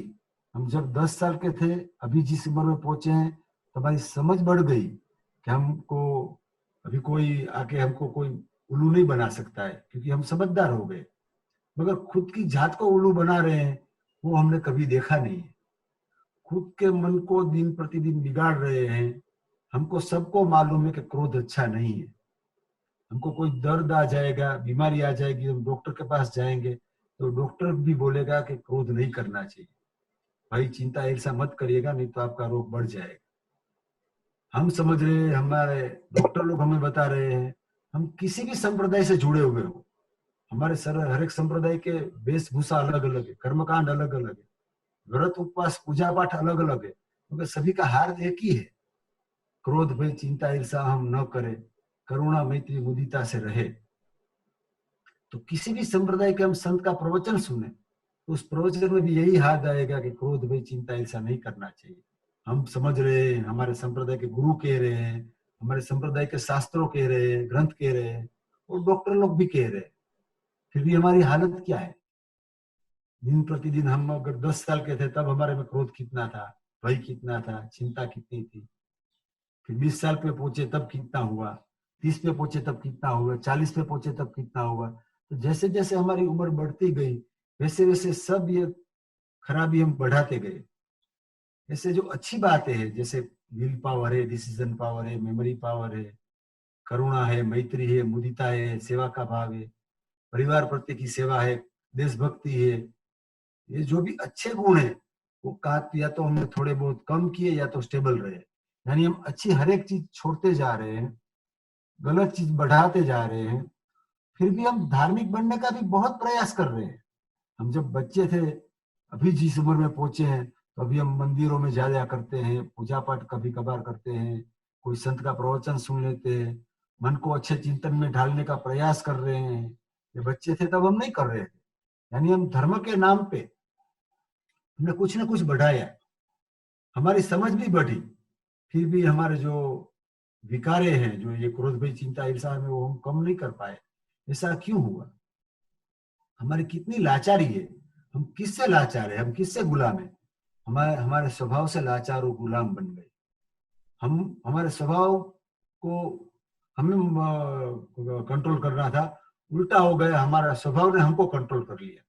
हम जब 10 साल के थे, अभी जिस उम्र में पहुंचे हैं, तो हमारी समझ बढ़ गई कि हमको अभी कोई आके हमको कोई उल्लू नहीं बना सकता है, क्योंकि हम समझदार हो गए। मगर खुद की जात को उल्लू बना रहे हैं वो हमने कभी देखा नहीं है। खुद के मन को दिन प्रतिदिन बिगाड़ रहे हैं। हमको सबको मालूम है कि क्रोध अच्छा नहीं है। हमको कोई दर्द आ जाएगा, बीमारी आ जाएगी, हम डॉक्टर के पास जाएंगे तो डॉक्टर भी बोलेगा कि क्रोध नहीं करना चाहिए, भाई चिंता ईर्षा मत करिएगा, नहीं तो आपका रोग बढ़ जाएगा। हम समझ रहे हैं, हमारे डॉक्टर लोग हमें बता रहे हैं, हम किसी भी संप्रदाय से जुड़े हुए हो, हमारे हर एक संप्रदाय के वेशभूषा अलग अलग है, कर्मकांड अलग अलग है, व्रत उपवास पूजा पाठ अलग अलग है, मगर सभी का हार एक ही है, क्रोध, भय, चिंता, ईर्षा हम न करें, करुणा, मैत्री, मुदिता से रहे। तो किसी भी संप्रदाय के हम संत का प्रवचन सुने तो उस प्रवचन में भी यही हाथ आएगा कि क्रोध, भय, चिंता, ईर्षा नहीं करना चाहिए। हम समझ रहे हैं, हमारे संप्रदाय के गुरु कह रहे हैं, हमारे संप्रदाय के शास्त्रों कह रहे हैं, ग्रंथ कह रहे हैं, और डॉक्टर लोग भी कह रहे हैं, फिर भी हमारी हालत क्या है? दिन प्रतिदिन हम अगर 10 साल के थे तब हमारे में क्रोध कितना था, भय कितना था, चिंता कितनी थी। फिर 20 साल पे पहुंचे तब कितना हुआ, 30 पे पहुंचे तब कितना हुआ, 40 पे पहुंचे तब कितना हुआ। तो जैसे जैसे हमारी उम्र बढ़ती गई वैसे वैसे सब ये खराबी हम बढ़ाते गए। ऐसे जो अच्छी बातें हैं जैसे विल पावर है, डिसीजन पावर है, मेमोरी पावर है, करुणा है, मैत्री है, मुदिता है, सेवा का भाव है, परिवार प्रति की सेवा है, देशभक्ति है, ये जो भी अच्छे गुण है वो का या तो हमने थोड़े बहुत कम किए या तो स्टेबल रहे। यानी हम अच्छी हर एक चीज छोड़ते जा रहे हैं, गलत चीज बढ़ाते जा रहे हैं। फिर भी हम धार्मिक बनने का भी बहुत प्रयास कर रहे हैं। हम जब बच्चे थे, अभी जिस उम्र में पहुंचे हैं, तो अभी हम मंदिरों में जाया करते हैं, पूजा पाठ कभी कभार करते हैं, कोई संत का प्रवचन सुन लेते हैं, मन को अच्छे चिंतन में ढालने का प्रयास कर रहे हैं। ये बच्चे थे तब हम नहीं कर रहे थे। यानी हम धर्म के नाम पे हमने कुछ ना कुछ बढ़ाया, हमारी समझ भी बढ़ी, फिर भी हमारे जो विकारे हैं, जो ये क्रोध भय चिंता ईर्ष्या में, वो हम कम नहीं कर पाए। ऐसा क्यों हुआ? हमारी कितनी लाचारी है, हम किससे लाचार है, हम किससे गुलाम है? हमारे हमारे स्वभाव से लाचार और गुलाम बन गए। हम हमारे स्वभाव को हमें कंट्रोल करना था, उल्टा हो गया, हमारा स्वभाव ने हमको कंट्रोल कर लिया।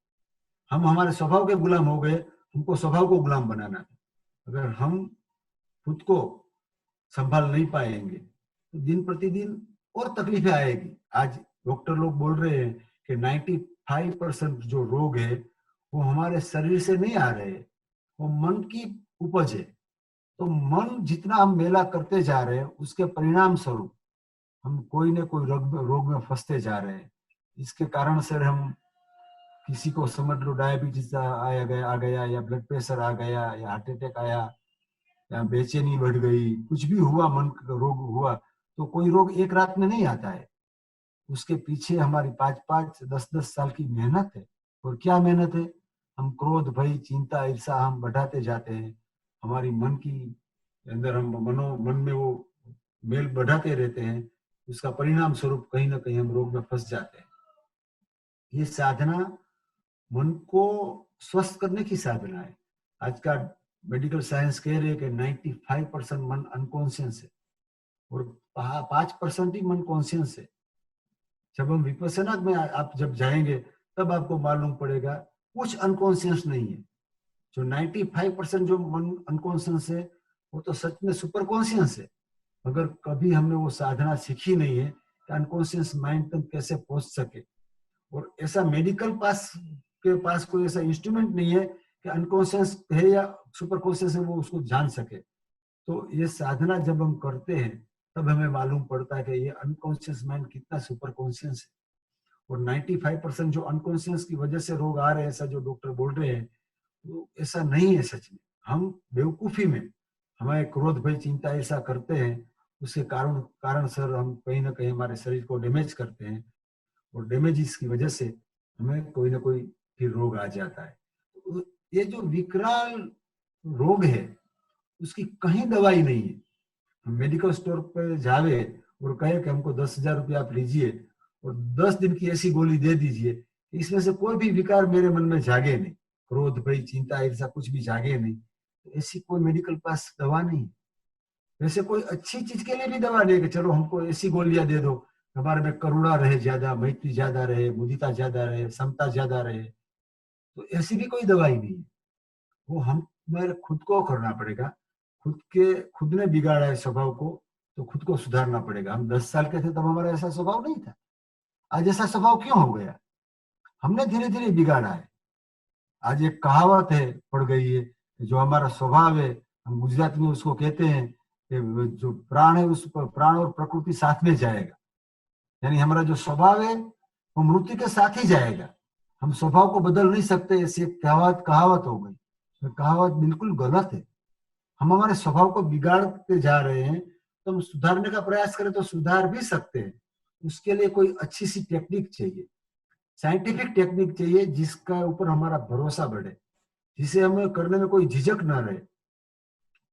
हम हमारे स्वभाव के गुलाम हो गए, हमको स्वभाव को गुलाम बनाना था। अगर हम खुद को संभाल नहीं पाएंगे तो दिन प्रतिदिन और तकलीफें आएगी। आज डॉक्टर लोग बोल रहे हैं कि 95% जो रोग है वो हमारे शरीर से नहीं आ रहे हैं, वो मन की उपज है। तो मन जितना हम मेला करते जा रहे हैं उसके परिणाम स्वरूप हम कोई न कोई रोग में फंसते जा रहे हैं। इसके कारण से हम किसी को समझ लो डायबिटीज आ गया या ब्लड प्रेशर आ गया या हार्ट अटैक आया या बेचैनी बढ़ गई, कुछ भी हुआ, मन का रोग हुआ, तो कोई रोग एक रात में नहीं आता है। उसके पीछे हमारी 5-5, 10-10 साल की मेहनत है। और क्या मेहनत है? हम क्रोध भय चिंता ईर्ष्या हम बढ़ाते जाते हैं, हमारी मन की अंदर हम मन में वो मेल बढ़ाते रहते हैं। उसका परिणाम स्वरूप कहीं ना कहीं हम रोग में फंस जाते हैं। ये साधना मन को स्वस्थ करने की साधना है। आज का मेडिकल साइंस कह रहे हैं कि 95% मन अनकॉन्शियस है और 5% ही मन कॉन्शियस है। जब हम विपश्यना में आप जब जाएंगे तब आपको मालूम पड़ेगा कुछ अनकॉन्शियस नहीं है। जो 95% जो मन अनकॉन्शियस है वो तो सच में सुपर कॉन्शियस है, मगर कभी हमने वो साधना सीखी नहीं है कि अनकॉन्शियस माइंड तक कैसे पहुंच सके। और ऐसा मेडिकल के पास कोई ऐसा इंस्ट्रूमेंट नहीं है कि अनकॉन्शियस है या सुपर कॉन्शियस है वो उसको जान सके। तो ये साधना जब हम करते हैं तब हमें मालूम पड़ता है कि ये अनकॉन्शियस माइंड कितना सुपर कॉन्शियस है। और 95% जो अनकॉन्शियस की वजह से रोग आ रहे हैं, ऐसा जो डॉक्टर बोल रहे हैं, तो ऐसा नहीं है। सच में हम बेवकूफी में हमारे क्रोध भय चिंता ऐसा करते हैं, उसके कारण सर हम कहीं ना कहीं हमारे शरीर को डैमेज करते हैं और डैमेज की वजह से हमें कोई ना कोई फिर रोग आ जाता है। तो ये जो विकराल रोग है उसकी कहीं दवाई नहीं है। हम मेडिकल स्टोर पे जावे और कहे कि हमको 10,000 रुपया आप लीजिए और 10 दिन की ऐसी गोली दे दीजिए, इसमें से कोई भी विकार मेरे मन में जागे नहीं, क्रोध भय चिंता ऐसा कुछ भी जागे नहीं। तो ऐसी कोई मेडिकल पास दवा नहीं। वैसे कोई अच्छी चीज के लिए भी दवा नहीं कि चलो हमको ऐसी गोलियां दे दो हमारे में करुणा रहे ज्यादा, मैत्री ज्यादा रहे, मुदिता ज्यादा रहे, समता ज्यादा रहे। तो ऐसी भी कोई दवाई नहीं है। वो हम मेरे खुद को करना पड़ेगा। खुद ने बिगाड़ा है स्वभाव को, तो खुद को सुधारना पड़ेगा। हम 10 साल के थे तब हमारा ऐसा स्वभाव नहीं था। आज ऐसा स्वभाव क्यों हो गया? हमने धीरे धीरे बिगाड़ा है। आज एक कहावत है पड़ गई है, जो हमारा स्वभाव है, हम गुजराती में उसको कहते हैं कि जो प्राण है उस पर प्राण और प्रकृति साथ में जाएगा। यानी हमारा जो स्वभाव है वो मृत्यु के साथ ही जाएगा। हम स्वभाव को बदल नहीं सकते। ऐसी एक कहावत हो गई। तो कहावत बिल्कुल गलत है। हम हमारे स्वभाव को बिगाड़ते जा रहे हैं, तो हम सुधारने का प्रयास करें तो सुधार भी सकते हैं। उसके लिए कोई अच्छी सी टेक्निक चाहिए, साइंटिफिक टेक्निक चाहिए, जिसका ऊपर हमारा भरोसा बढ़े, जिसे हमें करने में कोई झिझक ना रहे,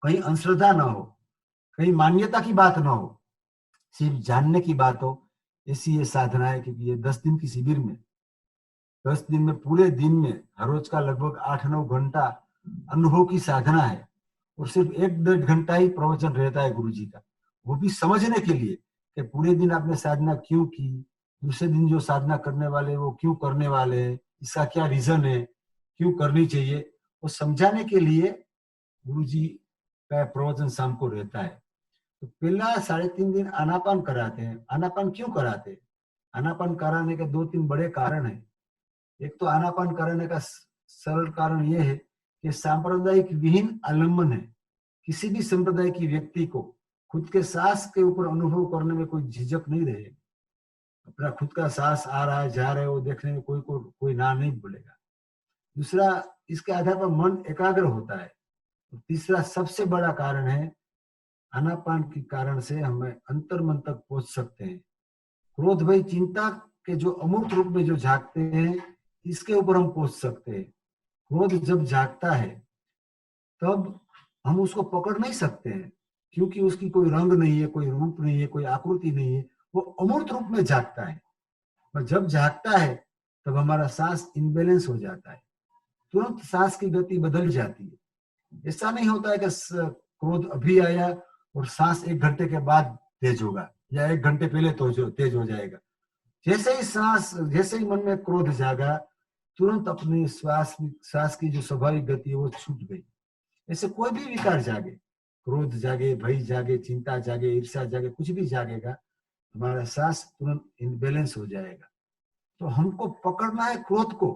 कहीं अंधश्रद्धा ना हो, कहीं मान्यता की बात ना हो, सिर्फ जानने की बात हो ऐसी ये साधना है, क्योंकि ये 10 दिन की शिविर में 10 दिन में पूरे दिन में हर रोज का लगभग 8-9 घंटा अनुभव की साधना है, और सिर्फ 1-1.5 घंटा ही प्रवचन रहता है गुरु जी का, वो भी समझने के लिए कि पूरे दिन आपने साधना क्यों की, दूसरे दिन जो साधना करने वाले वो क्यों करने वाले हैं, इसका क्या रीजन है, क्यों करनी चाहिए, वो समझाने के लिए गुरु जी का प्रवचन शाम को रहता है। तो पहला 3.5 दिन आनापान कराते हैं। आनापान क्यों कराते हैं? आनापान कराने के 2-3 बड़े कारण हैं। एक तो आनापान कराने का सरल कारण यह है कि सांप्रदायिक विहीन आलम्बन है। किसी भी संप्रदाय की व्यक्ति को खुद के सांस के ऊपर अनुभव करने में कोई झिझक नहीं रहेगी। अपना खुद का सांस आ रहा है जा रहा है वो देखने में कोई ना नहीं बोलेगा। दूसरा, इसके आधार पर मन एकाग्र होता है। तो तीसरा सबसे बड़ा कारण है, आनापान के कारण से हमें अंतर मन तक पहुंच सकते हैं। क्रोध भय चिंता के जो अमूर्त रूप में जो जागते हैं, इसके ऊपर हम पहुंच सकते हैं। क्रोध जब जागता है तब हम उसको पकड़ नहीं सकते हैं, क्योंकि उसकी कोई रंग नहीं है, कोई रूप नहीं है, कोई आकृति नहीं है, वो अमूर्त रूप में जागता है। पर जब जागता है तब हमारा सांस इनबैलेंस हो जाता है, तुरंत सांस की गति बदल जाती है। ऐसा नहीं होता है कि क्रोध अभी आया और सांस 1 घंटे के बाद तेज होगा या 1 घंटे पहले तो तेज हो जाएगा। जैसे ही मन में क्रोध जागा, तुरंत अपनी श्वास की जो स्वाभाविक गति है वो छूट गई। ऐसे कोई भी विकार जागे, क्रोध जागे, भय जागे, चिंता जागे, ईर्ष्या जागे, कुछ भी जागेगा, हमारा सांस तुरंत इनबैलेंस हो जाएगा। तो हमको पकड़ना है क्रोध को,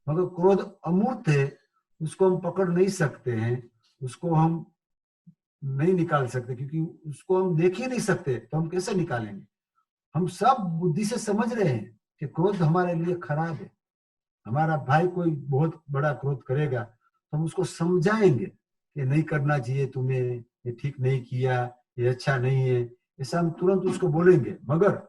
मगर क्रोध अमूर्त है, उसको हम पकड़ नहीं सकते हैं, उसको हम नहीं निकाल सकते, क्योंकि उसको हम देख ही नहीं सकते, तो हम कैसे निकालेंगे? हम सब बुद्धि से समझ रहे हैं कि क्रोध हमारे लिए खराब है। हमारा भाई कोई बहुत बड़ा क्रोध करेगा तो हम उसको समझाएंगे कि नहीं करना चाहिए तुम्हें, ये ठीक नहीं किया, ये अच्छा नहीं है, ऐसा हम तुरंत उसको बोलेंगे। मगर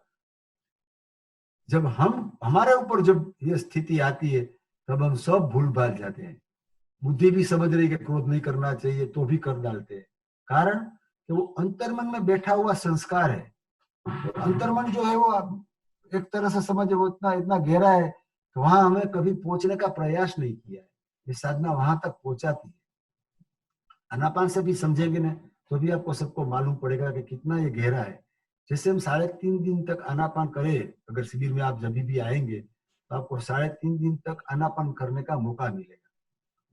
जब हमारे ऊपर जब ये स्थिति आती है, तब हम सब भूल भाल जाते हैं। बुद्धि भी समझ रही है कि क्रोध नहीं करना चाहिए, तो भी कर डालते हैं। कारण कि वो अंतर्मन में बैठा हुआ संस्कार है। तो अंतर्मन जो है वो एक तरह से समझे वो इतना गहरा है कि वहां हमें कभी पहुंचने का प्रयास नहीं किया है। ये साधना वहां तक पहुंचाती है। आनापान से भी समझेंगे ना तो भी आपको सबको मालूम पड़ेगा कि कितना ये गहरा है। जैसे हम 3.5 दिन तक आनापान करें, अगर शिविर में आप जब भी आएंगे तो आपको 3.5 दिन तक आनापान करने का मौका मिलेगा।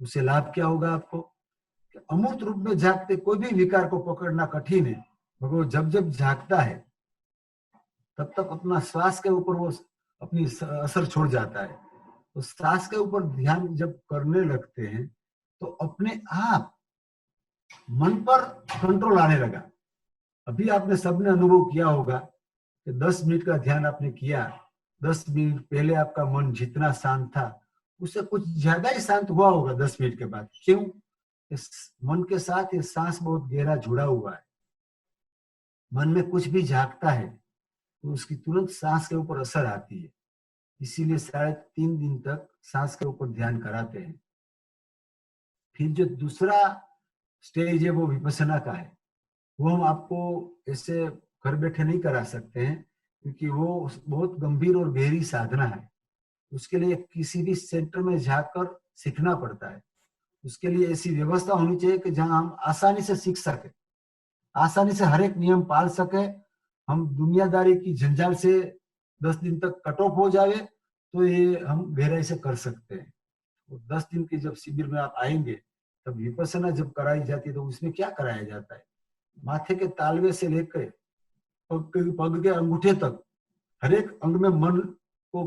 उससे लाभ क्या होगा आपको? कि अमूर्त रूप में जागते कोई भी विकार को पकड़ना कठिन है, मगर वो जब जब जागता है तब तक अपना श्वास के ऊपर वो अपनी असर छोड़ जाता है। तो श्वास के ऊपर ध्यान जब करने लगते हैं तो अपने आप मन पर कंट्रोल आने लगा। अभी आपने सबने अनुभव किया होगा कि 10 मिनट का ध्यान आपने किया, 10 मिनट पहले आपका मन जितना शांत था उससे कुछ ज्यादा ही शांत हुआ होगा 10 मिनट के बाद। क्यों? इस मन के साथ ये सांस बहुत गहरा जुड़ा हुआ है। मन में कुछ भी जागता है तो उसकी तुरंत सांस के ऊपर असर आती है। इसीलिए 3.5 दिन तक सांस के ऊपर ध्यान कराते हैं। फिर जो दूसरा स्टेज है वो विपश्यना का है। वो हम आपको ऐसे घर बैठे नहीं करा सकते हैं, क्योंकि वो बहुत गंभीर और गहरी साधना है। उसके लिए किसी भी सेंटर में जाकर सीखना पड़ता है। उसके लिए ऐसी व्यवस्था होनी चाहिए कि जहां हम आसानी से सीख सके, आसानी से हर एक नियम पाल सके। हम दुनियादारी की झंझाल से 10 दिन तक कट ऑफ हो जाए तो ये हम गहराई से कर सकते हैं। तो 10 दिन की जब शिविर में आप आएंगे तब विपश्यना जब कराई जाती है तो उसमें क्या कराया जाता है? माथे के तालवे से लेकर पग के अंगूठे तक हर एक अंग में मन को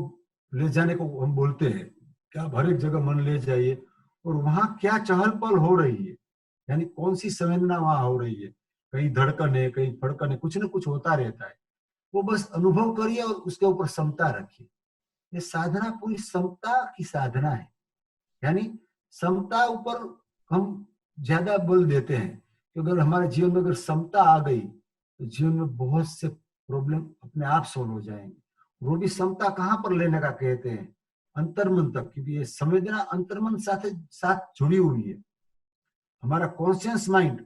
ले जाने को हम बोलते हैं कि आप हर एक जगह मन ले जाइए, और वहां क्या चहल पहल हो रही है, यानी कौन सी संवेदना वहां हो रही है, कहीं धड़कन है, कहीं फड़कन है, कुछ न कुछ होता रहता है। वो बस अनुभव करिए और उसके ऊपर समता रखिए। ये साधना पूरी समता की साधना है, यानी समता ऊपर हम ज्यादा बल देते हैं कि अगर हमारे जीवन में अगर समता आ गई तो जीवन में बहुत से प्रॉब्लम अपने आप सोल्व हो जाएंगे। वो भी समता कहाँ पर लेने का कहते हैं? अंतर्मन तक, क्योंकि ये संवेदना अंतर्मन साथ जुड़ी हुई है। हमारा कॉन्शियस माइंड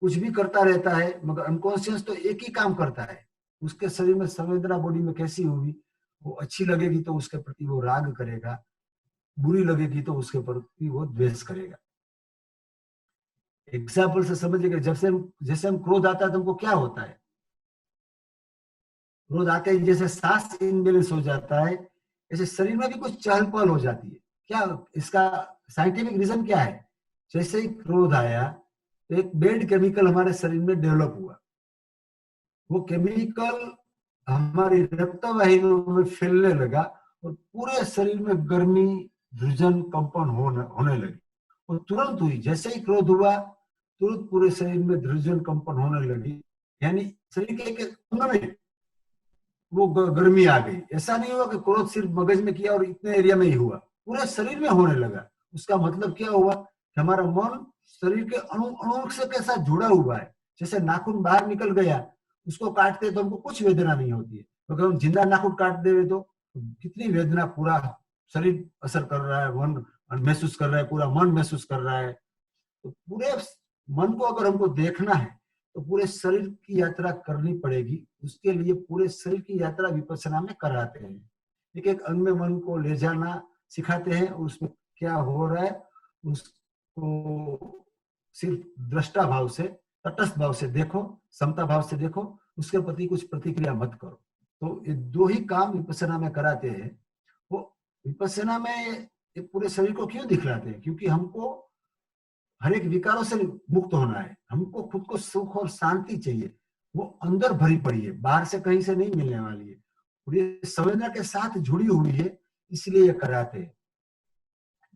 कुछ भी करता रहता है, मगर अनकॉन्शियस तो एक ही काम करता है, उसके शरीर में संवेदना बॉडी में कैसी होगी, वो अच्छी लगेगी तो उसके प्रति वो राग करेगा, बुरी लगेगी तो उसके प्रति वो द्वेष करेगा। एग्जाम्पल से समझिएगा, जैसे हम क्रोध आता है तो हमको क्या होता है, क्रोध आते ही जैसे सांस इनबैलेंस हो जाता है, ऐसे शरीर में भी कुछ चहल पहल हो जाती है। क्या इसका साइंटिफिक रीजन क्या है? जैसे ही क्रोध आया तो एक बैड केमिकल हमारे शरीर में डेवलप हुआ, वो केमिकल हमारी रक्त वाहिनियों में फैलने लगा और पूरे शरीर में गर्मी, ध्रुजन, कंपन होने लगी। और तुरंत हुई, जैसे ही क्रोध हुआ तुरंत पूरे शरीर में ध्रुजन, कंपन होने लगी, यानी शरीर के एक अंग में वो गर्मी आ गई। ऐसा नहीं हुआ कि क्रोध सिर्फ मगज में किया और इतने एरिया में ही हुआ, पूरे शरीर में होने लगा। उसका मतलब क्या हुआ कि हमारा मन शरीर के अणु अणु से के साथ जुड़ा हुआ है। जैसे नाखून बाहर निकल गया, उसको काटते तो हमको कुछ वेदना नहीं होती है, अगर हम जिंदा नाखून काट दे तो कितनी वेदना, पूरा शरीर असर कर रहा है, मन महसूस कर रहा है, पूरा मन महसूस कर रहा है। तो पूरे मन को अगर हमको देखना है तो पूरे शरीर की यात्रा करनी पड़ेगी। उसके लिए पूरे शरीर की यात्रा विपश्यना में कराते हैं, एक एक अंग में मन को ले जाना सिखाते हैं, उसमें क्या हो रहा है उसको सिर्फ दृष्टा भाव से, तटस्थ भाव से देखो, समता भाव से देखो, उसके प्रति कुछ प्रतिक्रिया मत करो। तो ये दो ही काम विपश्यना में कराते हैं। वो विपश्यना में पूरे शरीर को क्यों दिखलाते हैं? क्योंकि हमको हर एक विकारों से मुक्त होना है, हमको खुद को सुख और शांति चाहिए, वो अंदर भरी पड़ी है, बाहर से कहीं से नहीं मिलने वाली है, और ये संवेदना के साथ जुड़ी हुई है, इसलिए ये कराते हैं।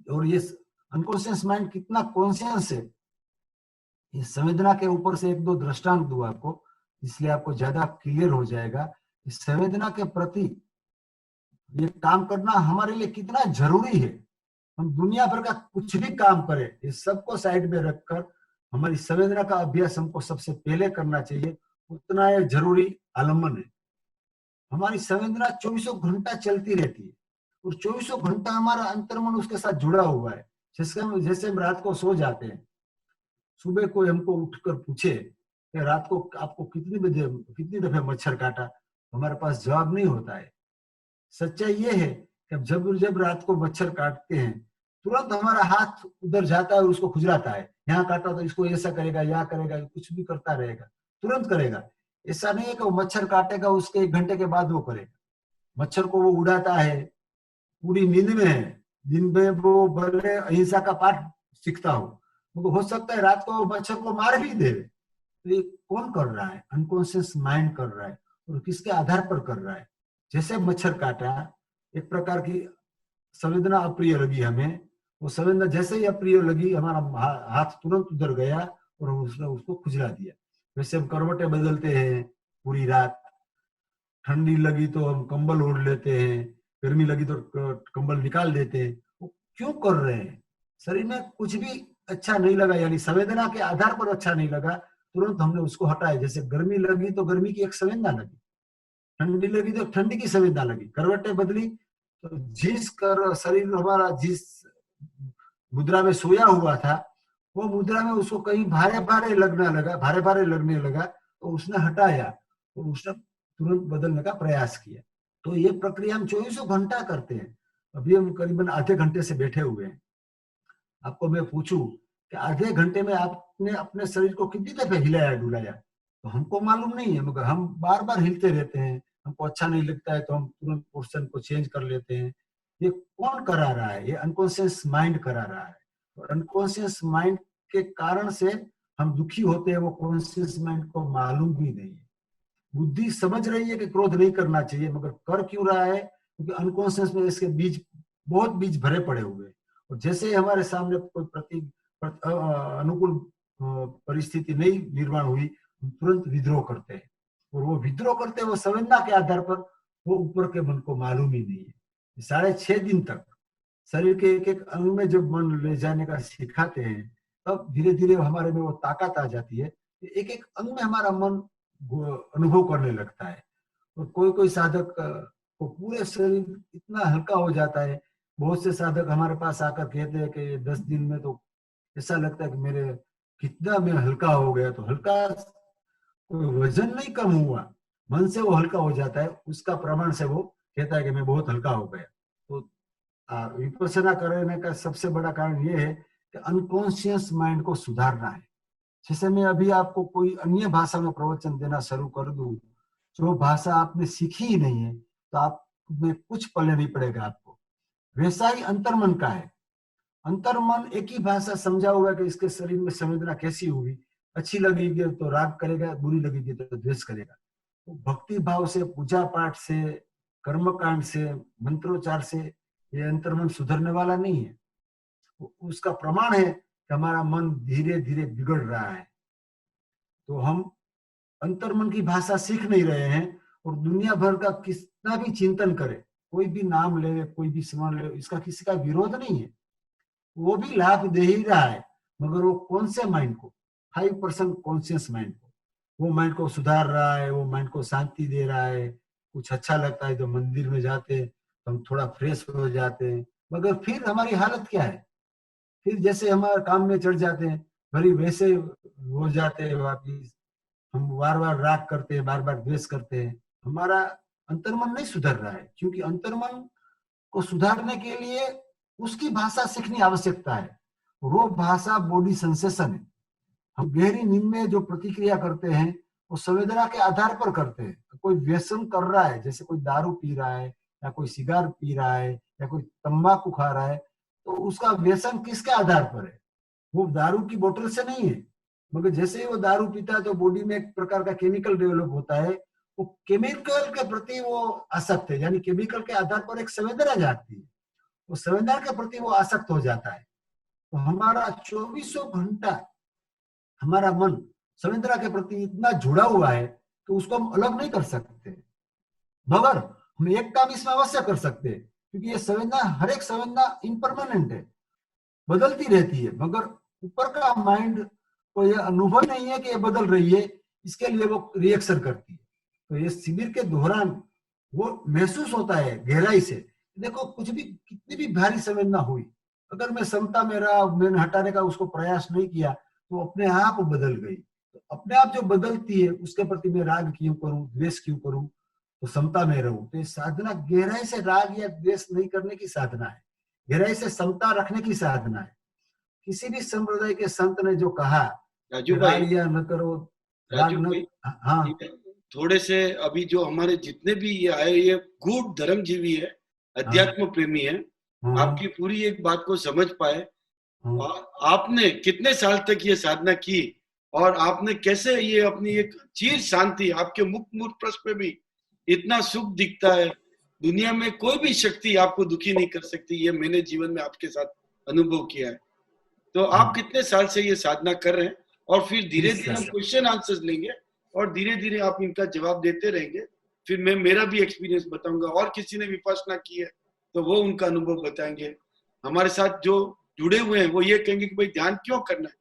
और ये अनकॉन्शियस माइंड कितना कॉन्शियस है, ये संवेदना के ऊपर से एक दो दृष्टांत दूं आपको, इसलिए आपको ज्यादा क्लियर हो जाएगा इस संवेदना के प्रति ये काम करना हमारे लिए कितना जरूरी है। हम दुनिया भर का कुछ भी काम करें, इस सबको साइड में रखकर हमारी संवेदना का अभ्यास हमको सबसे पहले करना चाहिए, उतना ये जरूरी आलम्बन है। हमारी संवेदना 24 घंटा चलती रहती है और 24 घंटा हमारा अंतर्मन उसके साथ जुड़ा हुआ है। जैसे हम रात को सो जाते हैं, सुबह कोई हमको उठकर पूछे कि रात को आपको कितनी दफे मच्छर काटा, हमारे पास जवाब नहीं होता है। सच्चाई ये है कि जब रात को मच्छर काटते हैं तुरंत हमारा हाथ उधर जाता है और उसको खुजलाता है, यहाँ काटा तो इसको ऐसा करेगा, या करेगा, कुछ भी करता रहेगा, तुरंत करेगा। ऐसा नहीं है कि वो मच्छर काटेगा उसके 1 घंटे के बाद वो करेगा। मच्छर को वो उड़ाता है, पूरी नींद में है, दिन में वो भले अहिंसा का पाठ सीखता हो सकता है रात को वो मच्छर को मार भी दे। तो ये कौन कर रहा है? अनकॉन्शियस माइंड कर रहा है। और किसके आधार पर कर रहा है? जैसे मच्छर काटा, एक प्रकार की संवेदना अप्रिय लगी हमें, वो संवेदना जैसे ही अप्रिय लगी हमारा हाथ तुरंत उधर गया और उसने उसको खुजला दिया। वैसे हम करवटें बदलते हैं पूरी रात, ठंडी लगी तो हम कंबल ओढ़ लेते हैं, गर्मी लगी तो कंबल निकाल देते हैं। वो क्यों कर रहे हैं? शरीर में कुछ भी अच्छा नहीं लगा, यानी संवेदना के आधार पर अच्छा नहीं लगा, तुरंत हमने उसको हटाया। जैसे गर्मी लगी तो गर्मी की एक संवेदना लगी, ठंडी लगी तो ठंडी की संवेदना लगी, करवटें बदली तो जिस शरीर हमारा जिस मुद्रा में सोया हुआ था वो मुद्रा में उसको कहीं भारे भारे लगने लगा तो उसने हटाया और उसने तुरंत बदलने का प्रयास किया। तो ये प्रक्रिया हम 24 घंटा करते हैं। अभी हम करीबन आधे घंटे से बैठे हुए हैं। आपको मैं पूछूं कि आधे घंटे में आपने अपने शरीर को कितनी दफे हिलाया डुलाया, तो हमको मालूम नहीं है, मगर हम बार बार हिलते रहते हैं। हमको अच्छा नहीं लगता है तो हम तुरंत पोर्शन को चेंज कर लेते हैं। ये कौन करा रहा है? ये अनकॉन्शियस माइंड करा रहा है। और अनकॉन्शियस माइंड के कारण से हम दुखी होते हैं, वो कॉन्शियस माइंड को मालूम भी नहीं है। बुद्धि समझ रही है कि क्रोध नहीं करना चाहिए, मगर कर क्यों रहा है? क्योंकि अनकॉन्शियस में इसके बहुत बीज भरे पड़े हुए हैं। और जैसे हमारे सामने कोई अनुकूल परिस्थिति नहीं निर्माण हुई, हम तुरंत विद्रोह करते हैं। और वो विद्रोह करते हैं वो संवेदना के आधार पर, वो ऊपर के मन को मालूम ही नहीं है। 6.5 दिन तक शरीर के एक एक अंग में जब मन ले जाने का सिखाते हैं, तब धीरे धीरे हमारे में वो ताकत आ जाती है। एक एक अंग में हमारा मन अनुभव करने लगता है। और कोई साधक को पूरे शरीर इतना हल्का हो जाता है। बहुत से साधक हमारे पास आकर कहते हैं कि 10 दिन में तो ऐसा लगता है कि मेरे कितना मैं हल्का हो गया। तो हल्का कोई वजन नहीं कम हुआ, मन से वो हल्का हो जाता है, उसका प्रमाण से वो कहता है कि मैं बहुत हल्का हो गया। तो विपස්සना करने का सबसे बड़ा कारण ये है कि अनकॉन्शियस माइंड को सुधारना है। जैसे मैं अभी आपको कोई अन्य भाषा में प्रवचन देना शुरू कर दूं, जो भाषा आपने सीखी ही नहीं है, तो आप में कुछ पल्ले नहीं पड़ेगा आपको। वैसा ही अंतर्मन का है। अंतर्मन एक ही भाषा समझा हुआ कि इसके शरीर में संवेदना कैसी होगी, अच्छी लगेगी तो राग करेगा, बुरी लगेगी तो द्वेष करेगा। तो भक्ति भाव से, पूजा पाठ से, कर्मकांड से, मंत्रोच्चार से ये अंतर्मन सुधरने वाला नहीं है। उसका प्रमाण है कि हमारा मन धीरे धीरे बिगड़ रहा है। तो हम अंतर्मन की भाषा सीख नहीं रहे हैं, और दुनिया भर का कितना भी चिंतन करे, कोई भी नाम ले, कोई भी स्मरण ले, इसका किसी का विरोध नहीं है, वो भी लाभ दे ही रहा है, मगर वो कौन से माइंड को, 5% कॉन्शियस माइंड को, वो माइंड को सुधार रहा है, वो माइंड को शांति दे रहा है। कुछ अच्छा लगता है तो मंदिर में जाते हैं तो हम थोड़ा फ्रेश हो जाते हैं, मगर फिर हमारी हालत क्या है, फिर जैसे हमारे काम में चढ़ जाते हैं, भरी वैसे हो जाते हैं वापिस। हम बार बार राग करते हैं, बार बार द्वेष करते हैं। हमारा अंतर्मन नहीं सुधर रहा है, क्योंकि अंतर्मन को सुधारने के लिए उसकी भाषा सीखनी आवश्यकता है। वो भाषा बॉडी सेंसेशन है। हम गहरी नींद में जो प्रतिक्रिया करते हैं वो संवेदना के आधार पर करते हैं। कोई व्यसन कर रहा है, जैसे कोई दारू पी रहा है, या कोई सिगार पी रहा है, या कोई तंबाकू खा रहा है, तो उसका व्यसन किसके आधार पर है? वो दारू की बोतल से नहीं है, मगर जैसे ही वो दारू पीता है तो बॉडी में एक प्रकार का केमिकल डेवलप होता है, वो केमिकल के प्रति वो आसक्त है, यानी केमिकल के आधार पर एक संवेदना जागती है, वो संवेदना के प्रति वो आसक्त हो जाता है। तो हमारा 24 घंटा हमारा मन संवेदना के प्रति इतना जुड़ा हुआ है कि उसको हम अलग नहीं कर सकते, मगर हम एक काम इसमें अवश्य कर सकते हैं, क्योंकि ये संवेदना, हर एक संवेदना इम्परमानेंट है, बदलती रहती है, मगर ऊपर का माइंड को ये अनुभव नहीं है कि ये बदल रही है, इसके लिए वो रिएक्शन करती है। तो ये शिविर के दौरान वो महसूस होता है गहराई से। देखो, कुछ भी, कितनी भी भारी संवेदना हुई, अगर मैं समता में रहा, मैंने हटाने का उसको प्रयास नहीं किया, तो अपने आप बदल गई। तो अपने आप जो बदलती है उसके प्रति मैं राग क्यों करूं, द्वेष क्यों करूं, तो समता में रहूं। तो ये साधना गहराई से राग या द्वेष नहीं करने की साधना है, गहराई से समता रखने की साधना है। किसी भी संप्रदाय के संत ने जो कहा, राजू भाई, राग या न करो, राग राजू न, भाई, हाँ ये थोड़े से अभी जो हमारे जितने भी ये आए, ये गूढ़ धर्मजीवी है, अध्यात्म प्रेमी है, हाँ, आपकी पूरी एक बात को समझ पाए। हाँ। आपने कितने साल तक ये साधना की, और आपने कैसे ये अपनी एक चीर शांति, आपके मुख प्रश्न पे भी इतना सुख दिखता है, दुनिया में कोई भी शक्ति आपको दुखी नहीं कर सकती, ये मैंने जीवन में आपके साथ अनुभव किया है। तो आप कितने साल से ये साधना कर रहे हैं, और फिर धीरे धीरे हम क्वेश्चन आंसर्स लेंगे और धीरे धीरे आप इनका जवाब देते रहेंगे, फिर मैं मेरा भी एक्सपीरियंस बताऊंगा, और किसी ने विपश्यना की है तो वो उनका अनुभव बताएंगे। हमारे साथ जो जुड़े हुए हैं वो ये कहेंगे कि भाई ध्यान क्यों करना है।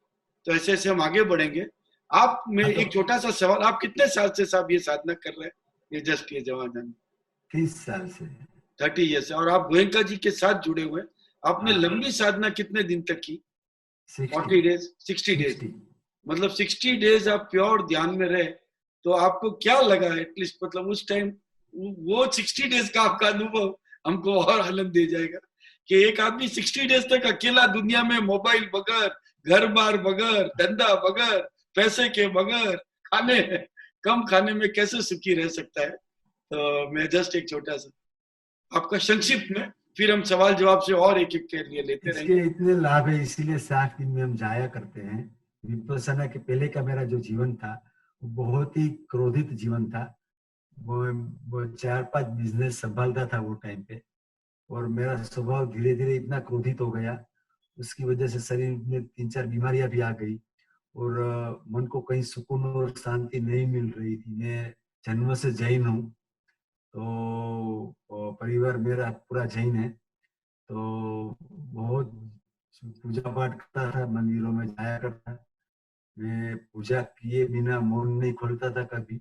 तो ऐसे ऐसे हम आगे बढ़ेंगे। आप में एक छोटा सा सवाल, आप कितने साल से साहब ये साधना कर रहे हैं? ये जस्ट ये जवाब जाने। 30 साल से। 30 ईयर्स से। और आप गोयंका जी के साथ जुड़े हुए हैं। आपने लंबी साधना कितने दिन तक की? 40 डेज, 60 डेज। मतलब 60 डेज आप प्योर ध्यान में रहे, तो आपको क्या लगा एटलीस्ट, मतलब उस टाइम वो 60 डेज का आपका अनुभव हमको और आनंद दे जाएगा कि एक आदमी 60 डेज तक अकेला दुनिया में, मोबाइल बगैर, घर बार बगैर, धंधा बगैर, पैसे के बगैर, खाने कम खाने में कैसे सुखी रह सकता है। तो मैं जस्ट एक छोटा सा आपका संक्षिप्त में, फिर हम सवाल जवाब से और एक एक के लिए लेते रहेंगे। इसके इतने लाभ है, इसीलिए 60 दिन में हम जाया करते हैं। विपश्यना के पहले का मेरा जो जीवन था वो बहुत ही क्रोधित जीवन था। वो 4-5 बिजनेस संभालता था वो टाइम पे, और मेरा स्वभाव धीरे धीरे इतना क्रोधित हो गया, उसकी वजह से शरीर में 3-4 बीमारियां भी आ गई, और मन को कहीं सुकून और शांति नहीं मिल रही थी। मैं जन्म से जैन हूँ, तो परिवार मेरा पूरा जैन है, तो बहुत पूजा पाठ करता था, मंदिरों में जाया करता। मैं पूजा किए बिना मौन नहीं खोलता था कभी,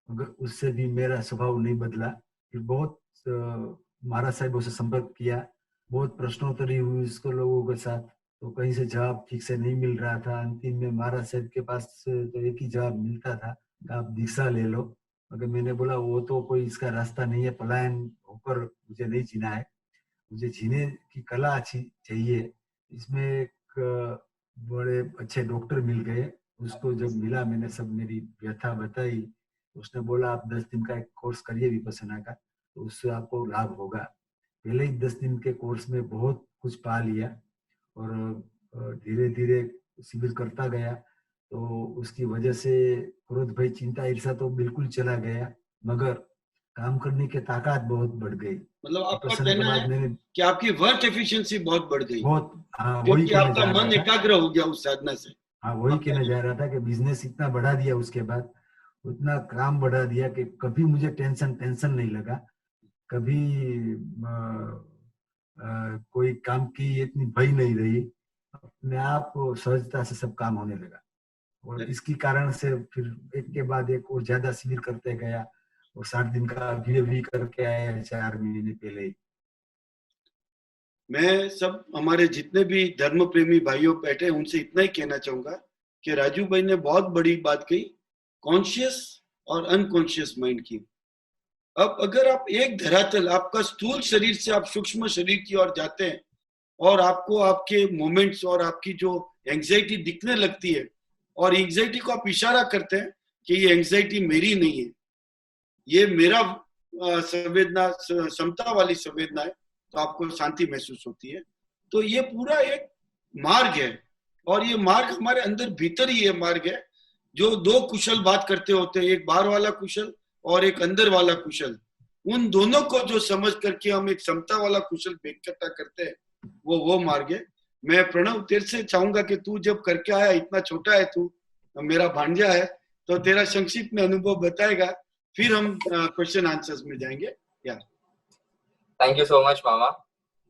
मगर उससे भी मेरा स्वभाव नहीं बदला। फिर बहुत महाराज साहिबों से संपर्क किया, बहुत प्रश्नोत्तरी हुई उसको लोगों के साथ, तो कहीं से जवाब ठीक से नहीं मिल रहा था। अंतिम में महाराज साहब के पास तो एक ही जवाब मिलता था, आप दीक्षा ले लो। अगर मैंने बोला वो तो कोई इसका रास्ता नहीं है, पलायन होकर मुझे नहीं जीना है, मुझे जीने की कला अच्छी चाहिए। इसमें एक बड़े अच्छे डॉक्टर मिल गए। उसको जब मिला, मैंने सब मेरी व्यथा बताई, उसने बोला आप 10 दिन का एक कोर्स करिए विपश्यना का, तो उससे आपको लाभ होगा। पहले ही 10 दिन के कोर्स में बहुत कुछ पा लिया और धीरे धीरे शिविर करता गया, तो उसकी वजह से क्रोध, भय, चिंता, ईर्ष्या तो बिल्कुल चला गया, मगर काम करने की ताकत बहुत बढ़ गई। मतलब आपका विपश्यना के कहना बाद है मैंने कि आपकी वर्क एफिशिएंसी बहुत बढ़ गई, बहुत, हाँ वही क्योंकि कहने आपका जा रहा मन था। एकाग्र हो गया उस साधना से। हाँ वही कहने जा रहा था कि बिजनेस इतना बढ़ा दिया उसके बाद, उतना काम बढ़ा दिया कि कभी मुझे टेंशन नहीं लगा, कभी कोई काम की इतनी भय नहीं रही, अपने आप सहजता से सब काम होने लगा। और इसकी कारण से फिर एक के बाद एक और ज्यादा शिविर करते गया और 60 दिन का भी करके आया 4 महीने पहले ही। मैं सब हमारे जितने भी धर्म प्रेमी भाइयों बैठे हैं उनसे इतना ही कहना चाहूंगा कि राजू भाई ने बहुत बड़ी बात कही, कॉन्शियस और अनकॉन्शियस माइंड की। अब अगर आप एक धरातल, आपका स्थूल शरीर से आप सूक्ष्म शरीर की ओर जाते हैं और आपको आपके मोमेंट्स और आपकी जो एंजाइटी दिखने लगती है और एंजाइटी को आप इशारा करते हैं कि ये एंजाइटी मेरी नहीं है, ये मेरा संवेदना, क्षमता वाली संवेदना है, तो आपको शांति महसूस होती है। तो ये पूरा एक मार्ग है और ये मार्ग हमारे अंदर भीतर ही ये मार्ग है जो दो कुशल बात करते होते हैं, एक बाहर वाला कुशल और एक अंदर वाला कुशल। उन दोनों को जो समझ करके हम एक क्षमता वाला कुशल इकट्ठा करते हैं, वो मार्ग है। मैं प्रणव तेरे से चाहूंगा कि तू जब करके आया, इतना छोटा है तू, मेरा भांजा है, तो तेरा संक्षिप्त में अनुभव बताएगा, फिर हम क्वेश्चन आंसर्स में जाएंगे। यार थैंक यू सो मच मामा।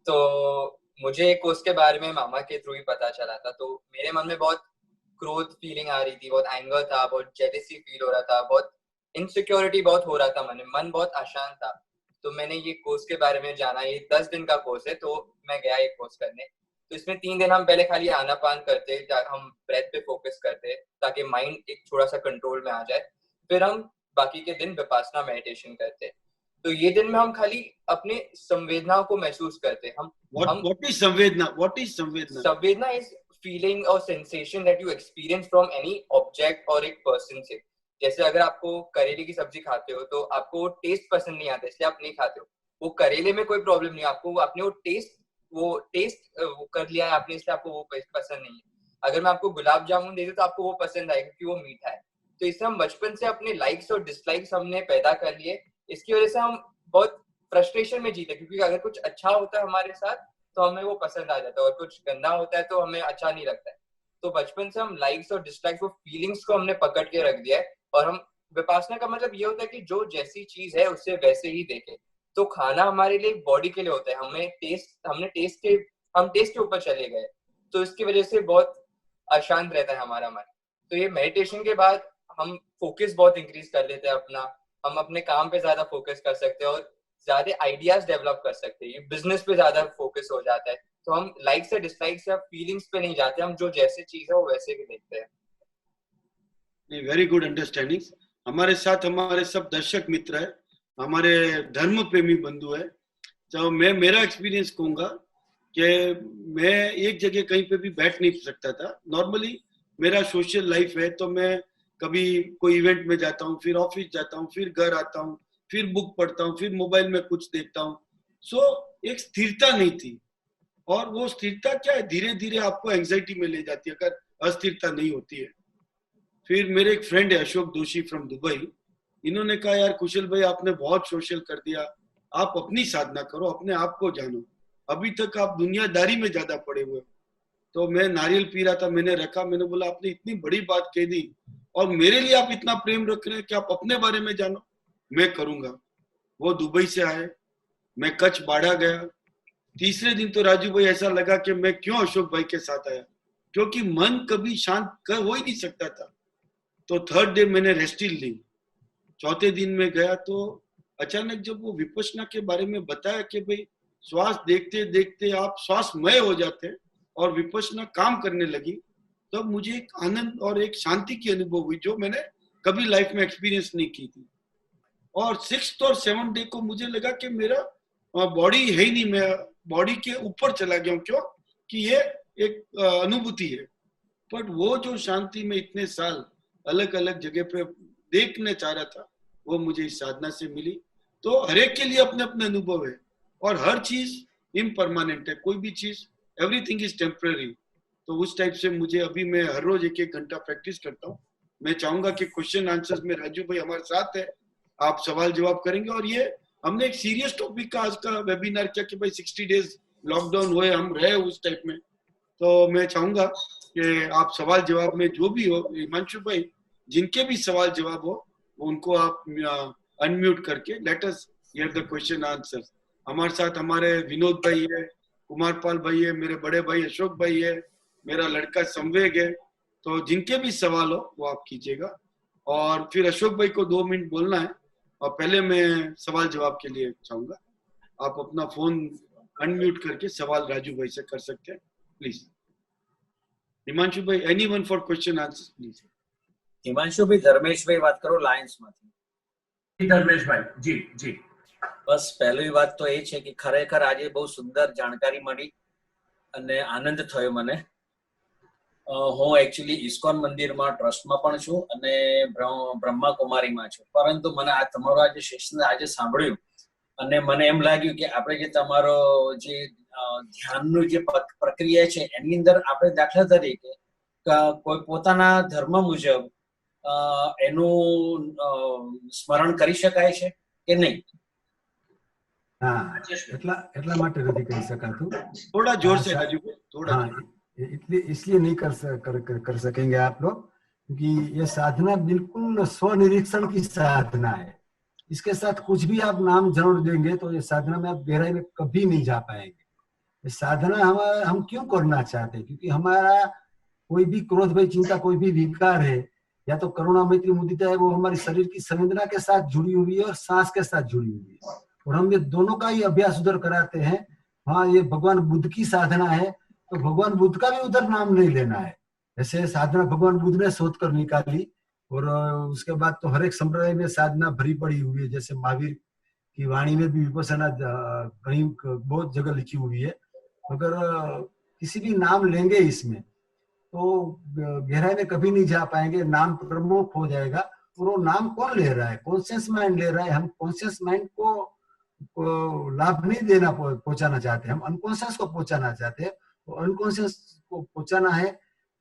तो मुझे कोर्स के बारे में मामा के थ्रू ही पता चला था, तो मेरे मन में बहुत क्रोध फीलिंग आ रही थी, बहुत एंगर था, बहुत जेलसी फील हो रहा था, बहुत इनसिक्योरिटी बहुत हो रहा था, मन बहुत अशांत था। तो मैंने ये कोर्स के बारे में जाना, ये 10 दिन का कोर्स है, तो मैं गया ये कोर्स करने। तो इसमें 3 दिन हम पहले खाली आनापान करते, हम ब्रेथ पे फोकस करते ताकि माइंड एक थोड़ा सा कंट्रोल में आ जाए। फिर हम बाकी के दिन विपासना मेडिटेशन करते। तो ये दिन में हम खाली अपने संवेदनाओं को महसूस करते। what is संवेदना? संवेदना इज फीलिंग और sensation that you experience from any object और एक पर्सन से। जैसे अगर आपको करेले की सब्जी खाते हो तो आपको टेस्ट पसंद नहीं आता, इसलिए आप नहीं खाते हो। वो करेले में कोई प्रॉब्लम नहीं, आपको आपने वो टेस्ट कर लिया है आपने, इसलिए आपको वो पसंद नहीं है। अगर मैं आपको गुलाब जामुन दे दूं तो आपको वो पसंद आएगा क्योंकि वो मीठा है। तो इससे हम बचपन से अपने लाइक्स और डिसलाइक्स हमने पैदा कर लिए। इसकी वजह से हम बहुत फ्रस्ट्रेशन में जीते, क्योंकि अगर कुछ अच्छा होता है हमारे साथ तो हमें वो पसंद आ जाता है, और कुछ गंदा होता है तो हमें अच्छा नहीं लगता है। तो बचपन से हम लाइक्स और डिसलाइक्स, वो फीलिंग्स को हमने पकड़ के रख दिया है। और हम विपासना का मतलब ये होता है कि जो जैसी चीज है उससे वैसे ही देखे। तो खाना हमारे लिए बॉडी के लिए होता है, हम टेस्ट के ऊपर चले गए, तो इसकी वजह से बहुत अशांत रहता है हमारा मन। तो ये मेडिटेशन के बाद हम फोकस बहुत इंक्रीज कर लेते हैं अपना, हम अपने काम पे ज्यादा फोकस कर सकते हैं और ज्यादा आइडियाज डेवलप कर सकते हैं। ये बिजनेस पे ज्यादा फोकस हो जाता है, तो हम लाइक से डिसलाइक से फीलिंग्स पे नहीं जाते, हम जो जैसे चीज है वो वैसे ही देखते हैं। Very good understanding. हमारे साथ हमारे सब दर्शक मित्र है, हमारे धर्म प्रेमी बंधु है। तो मैं मेरा एक्सपीरियंस कहूंगा कि मैं एक जगह कहीं पे भी बैठ नहीं सकता था। नॉर्मली मेरा सोशल लाइफ है, तो मैं कभी कोई इवेंट में जाता हूँ, फिर ऑफिस जाता हूँ, फिर घर आता हूँ, फिर बुक पढ़ता हूँ, फिर मोबाइल में कुछ देखता हूँ। सो एक स्थिरता नहीं थी, और वो स्थिरता क्या है, धीरे धीरे आपको एंजाइटी में ले जाती है अगर अस्थिरता नहीं होती है। फिर मेरे एक फ्रेंड है अशोक दोषी फ्रॉम दुबई, इन्होंने कहा यार कुशल भाई आपने बहुत सोशल कर दिया, आप अपनी साधना करो, अपने आप को जानो, अभी तक आप दुनियादारी में ज्यादा पड़े हुए। तो मैं नारियल पी रहा था, मैंने रखा, मैंने बोला आपने इतनी बड़ी बात कह दी और मेरे लिए आप इतना प्रेम रख रहे हैं कि आप अपने बारे में जानो, मैं करूंगा। वो दुबई से आए, मैं कच्छ बाड़ा गया। तीसरे दिन तो राजू भाई ऐसा लगा कि मैं क्यों अशोक भाई के साथ आया, क्योंकि मन कभी शांत हो ही नहीं सकता था। तो थर्ड डे मैंने रेस्टिल ली। चौथे दिन में गया तो अचानक जब वो विपश्यना के बारे में बताया कि भाई श्वास देखते देखते आप श्वासमय हो जाते हैं और विपश्यना काम करने लगी, तब मुझे एक आनंद और एक शांति की अनुभव हुई जो मैंने कभी लाइफ में एक्सपीरियंस नहीं की थी। और 6th और 7th डे को मुझे लगा कि मेरा बॉडी है ही नहीं, मैं बॉडी के ऊपर चला गया हूँ। क्यों? कि ये एक अनुभूति है। बट वो जो शांति में इतने साल अलग अलग जगह पे देखने चाह रहा था, वो मुझे इस साधना से मिली। तो हर एक के लिए अपने अपने अनुभव है और हर चीज इम्परमानेंट है, कोई भी चीज, एवरीथिंग इज टेम्पररी। तो उस टाइप से मुझे अभी मैं हर रोज 1-1 घंटा प्रैक्टिस करता हूँ। मैं चाहूंगा कि क्वेश्चन आंसर्स में राजू भाई हमारे साथ है, आप सवाल जवाब करेंगे। और ये हमने एक सीरियस टॉपिक का आज का वेबिनार किया कि भाई 60 डेज लॉकडाउन हुए, हम रहे उस टाइप में। तो मैं चाहूंगा कि आप सवाल जवाब में जो भी हो, हिमांशु भाई जिनके भी सवाल जवाब हो उनको आप अनम्यूट करके let us here the question answers. हमारे साथ हमारे विनोद भाई है, कुमार पाल भाई है, मेरे बड़े भाई अशोक भाई है, मेरा लड़का संवेग है। तो जिनके भी सवाल हो वो आप कीजिएगा। और फिर अशोक भाई को 2 मिनट बोलना है और पहले मैं सवाल जवाब के लिए चाहूंगा, आप अपना फोन अनम्यूट करके सवाल राजू भाई से कर सकते हैं प्लीज। हिमांशु भाई, anyone for question answer please. Himanshu भाई, धर्मेश भाई बात करो लायंस માંથી। ધર્મેશ ભાઈ, જી જી। બસ પહેલી વાત તો એ છે કે ખરેખર આજે બહુ સુંદર જાણકારી મળી અને આનંદ થયો મને। હું એકચ્યુઅલી ઇસ્કોન મંદિરમાં ટ્રસ્ટમાં પણ છું અને બ્રહ્મા કુમારીમાં છું, પરંતુ મને આ તમારો આજે સેશન આજે સાંભળ્યું અને મને એમ લાગ્યું કે આપણે જે તમારો જે ધ્યાનનું જે પ્રક્રિયા છે એની અંદર આપણે દાખલા તરીકે કોઈ પોતાના ધર્મ મુજબ એનું સ્મરણ કરી શકાય છે કે નહીં? हाँ, એટલા માટે નથી કરી શકાતું। थोड़ा जोर से राजू भाई, थोड़ा। हाँ, इसलिए नहीं कर सकेंगे आप लोग, क्योंकि ये साधना बिल्कुल स्वनिरीक्षण की साधना है। इसके साथ कुछ भी आप नाम जोड़ देंगे तो ये साधना में आप गहराई में कभी नहीं जा पाएंगे। ये साधना हम क्यों करना चाहते हैं? क्योंकि हमारा कोई भी क्रोध, भय, चिंता, कोई भी विकार है, या तो करुणा, मैत्री, मुदिता है, वो हमारे शरीर की संवेदना के साथ जुड़ी हुई है और सांस के साथ जुड़ी हुई है। और हम ये दोनों का ही अभ्यास उधर कराते हैं। हाँ, ये भगवान बुद्ध की साधना है, तो भगवान बुद्ध का भी उधर नाम नहीं लेना है। जैसे साधना भगवान बुद्ध ने शोध कर निकाली, और उसके बाद तो हर एक संप्रदाय में साधना भरी पड़ी हुई है। जैसे महावीर की वाणी में भी विपස්සना कहीं बहुत जगह लिखी हुई है। अगर किसी भी नाम लेंगे इसमें तो गहराई में कभी नहीं जा पाएंगे, नाम प्रमुख हो जाएगा। और वो नाम कौन ले रहा है? कॉन्शियस माइंड ले रहा है। हम कॉन्शियस माइंड को लाभ नहीं देना, पहुंचाना चाहते हैं, हम अनकॉन्शियस को पहुंचाना चाहते हैं। तो अनकॉन्शियस को पहुंचाना है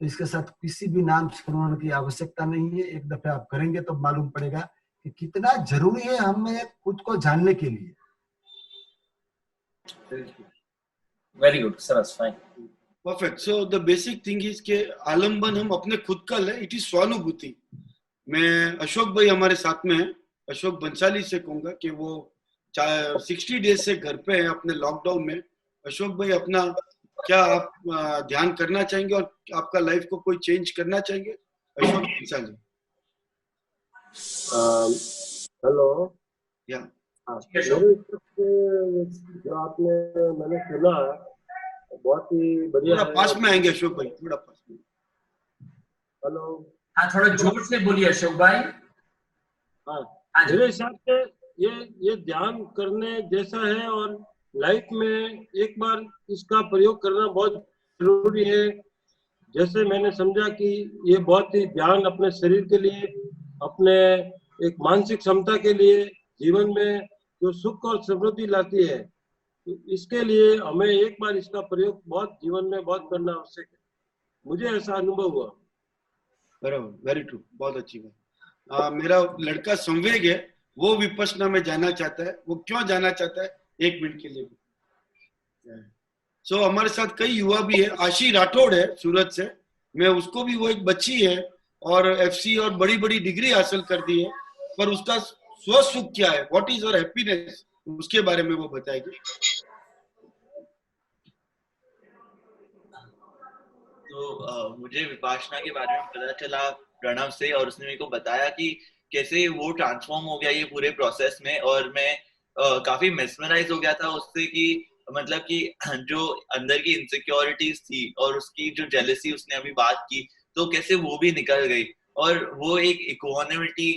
तो इसके साथ किसी भी नाम स्मरण की आवश्यकता नहीं है। एक दफे आप करेंगे तो मालूम पड़ेगा कि कितना जरूरी है हमें खुद को जानने के लिए। Very good, Saras, fine, perfect. So the basic thing is के आलम्बन हम अपने खुद का ले, इट इज स्वानुभूति। मैं अशोक भाई हमारे साथ में है, अशोक बंसाली से कहूंगा कि वो 60 डेज से घर पे है अपने लॉकडाउन में। अशोक भाई, अपना क्या आप ध्यान करना चाहेंगे और आपका लाइफ को कोई चेंज करना चाहेंगे? अशोक बंसाली। हेलो। या जो आपने मैंने सुना बहुत ही बढ़िया। थोड़ा पास में आएंगे अशोक भाई, थोड़ा पास में। हेलो। हाँ, थोड़ा जोर से बोलिए अशोक भाई। हाँ, मेरे हिसाब से ये ध्यान करने जैसा है और लाइफ में एक बार इसका प्रयोग करना बहुत जरूरी है। जैसे मैंने समझा कि ये बहुत ही ध्यान अपने शरीर के लिए, अपने एक मानसिक क्षमता के लिए, जीवन में जो सुख और समृद्धि लाती है, तो इसके लिए हमें एक बार इसका प्रयोग बहुत जीवन में बहुत करना आवश्यक है। मुझे ऐसा अनुभव हुआ। बराबर, वेरी ट्रू, बहुत अच्छी बात। मेरा लड़का संवेग है, वो विपश्यना में जाना चाहता है। वो क्यों जाना चाहता है? 1 मिनट के लिए। सो हमारे साथ कई युवा भी है। आशी राठौड़ है सूरत से, मैं उसको भी, वो एक बच्ची है और एफसी और बड़ी बड़ी डिग्री हासिल कर दी है, पर उसका स्व सुख क्या है, व्हाट इज और हैप्पीनेस, उसके बारे में वो बताएगी। तो मुझे विपासना के बारे में पता चला प्रणव से, और उसने मेरे को बताया कि कैसे वो ट्रांसफॉर्म हो गया ये पूरे प्रोसेस में। और मैं काफी मेस्मराइज हो गया था उससे कि मतलब कि जो अंदर की इनसिक्योरिटीज थी और उसकी जो जेलसी उसने अभी बात की, तो कैसे वो भी निकल गई और वो एक इक्वानिमिटी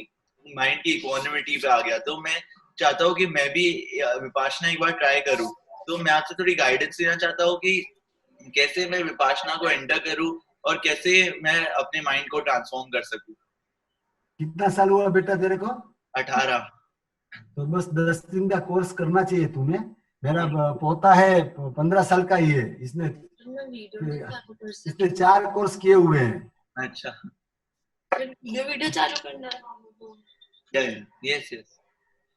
माइंड की इक्वानिमिटी पे आ गया। तो मैं चाहता हूँ कि मैं भी विपाशना एक बार ट्राई करूँ। तो मैं आपसे थोड़ी गाइडेंस लेना चाहता हूँ कि कैसे मैं विपाशना को एंटर करूँ और कैसे मैं अपने माइंड को ट्रांसफॉर्म कर सकूँ। कितना साल हुआ बेटा तेरे को? 18। तो बस 10 दिन का कोर्स करना चाहिए तुम्हें। मेरा पोता है 15 साल का ही है, इसने 4 कोर्स किए हुए हैं। अच्छा, वीडियो चालू करना है। Yes yes.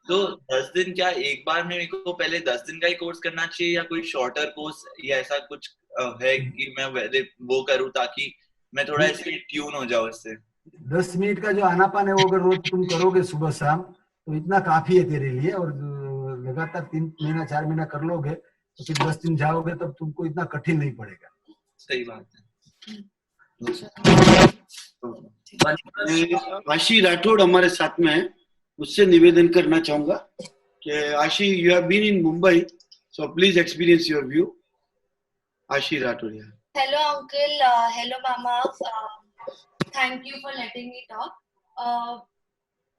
तो 10 दिन क्या एक बार में मेरे को पहले 10 दिन का ही कोर्स करना चाहिए या कोई शॉर्टर कोर्स या ऐसा कुछ है कि मैं वो करूँ ताकि मैं थोड़ा इसमें ट्यून हो जाऊँ इससे? 10 मिनट का जो आनापान है वो अगर रोज तुम करोगे सुबह शाम तो इतना काफी है तेरे लिए। और लगातार 3 महीना 4 महीना कर लोगे तो फिर 10 दिन जाओगे तब तुमको इतना कठिन नहीं पड़ेगा। सही बात है। आशी राठौड़ हमारे साथ में है, उससे निवेदन करना चाहूंगा कि Ashi, you have been in Mumbai, so please experience your view. Ashi Rathore. Hello uncle, hello मामा, thank you for letting me talk.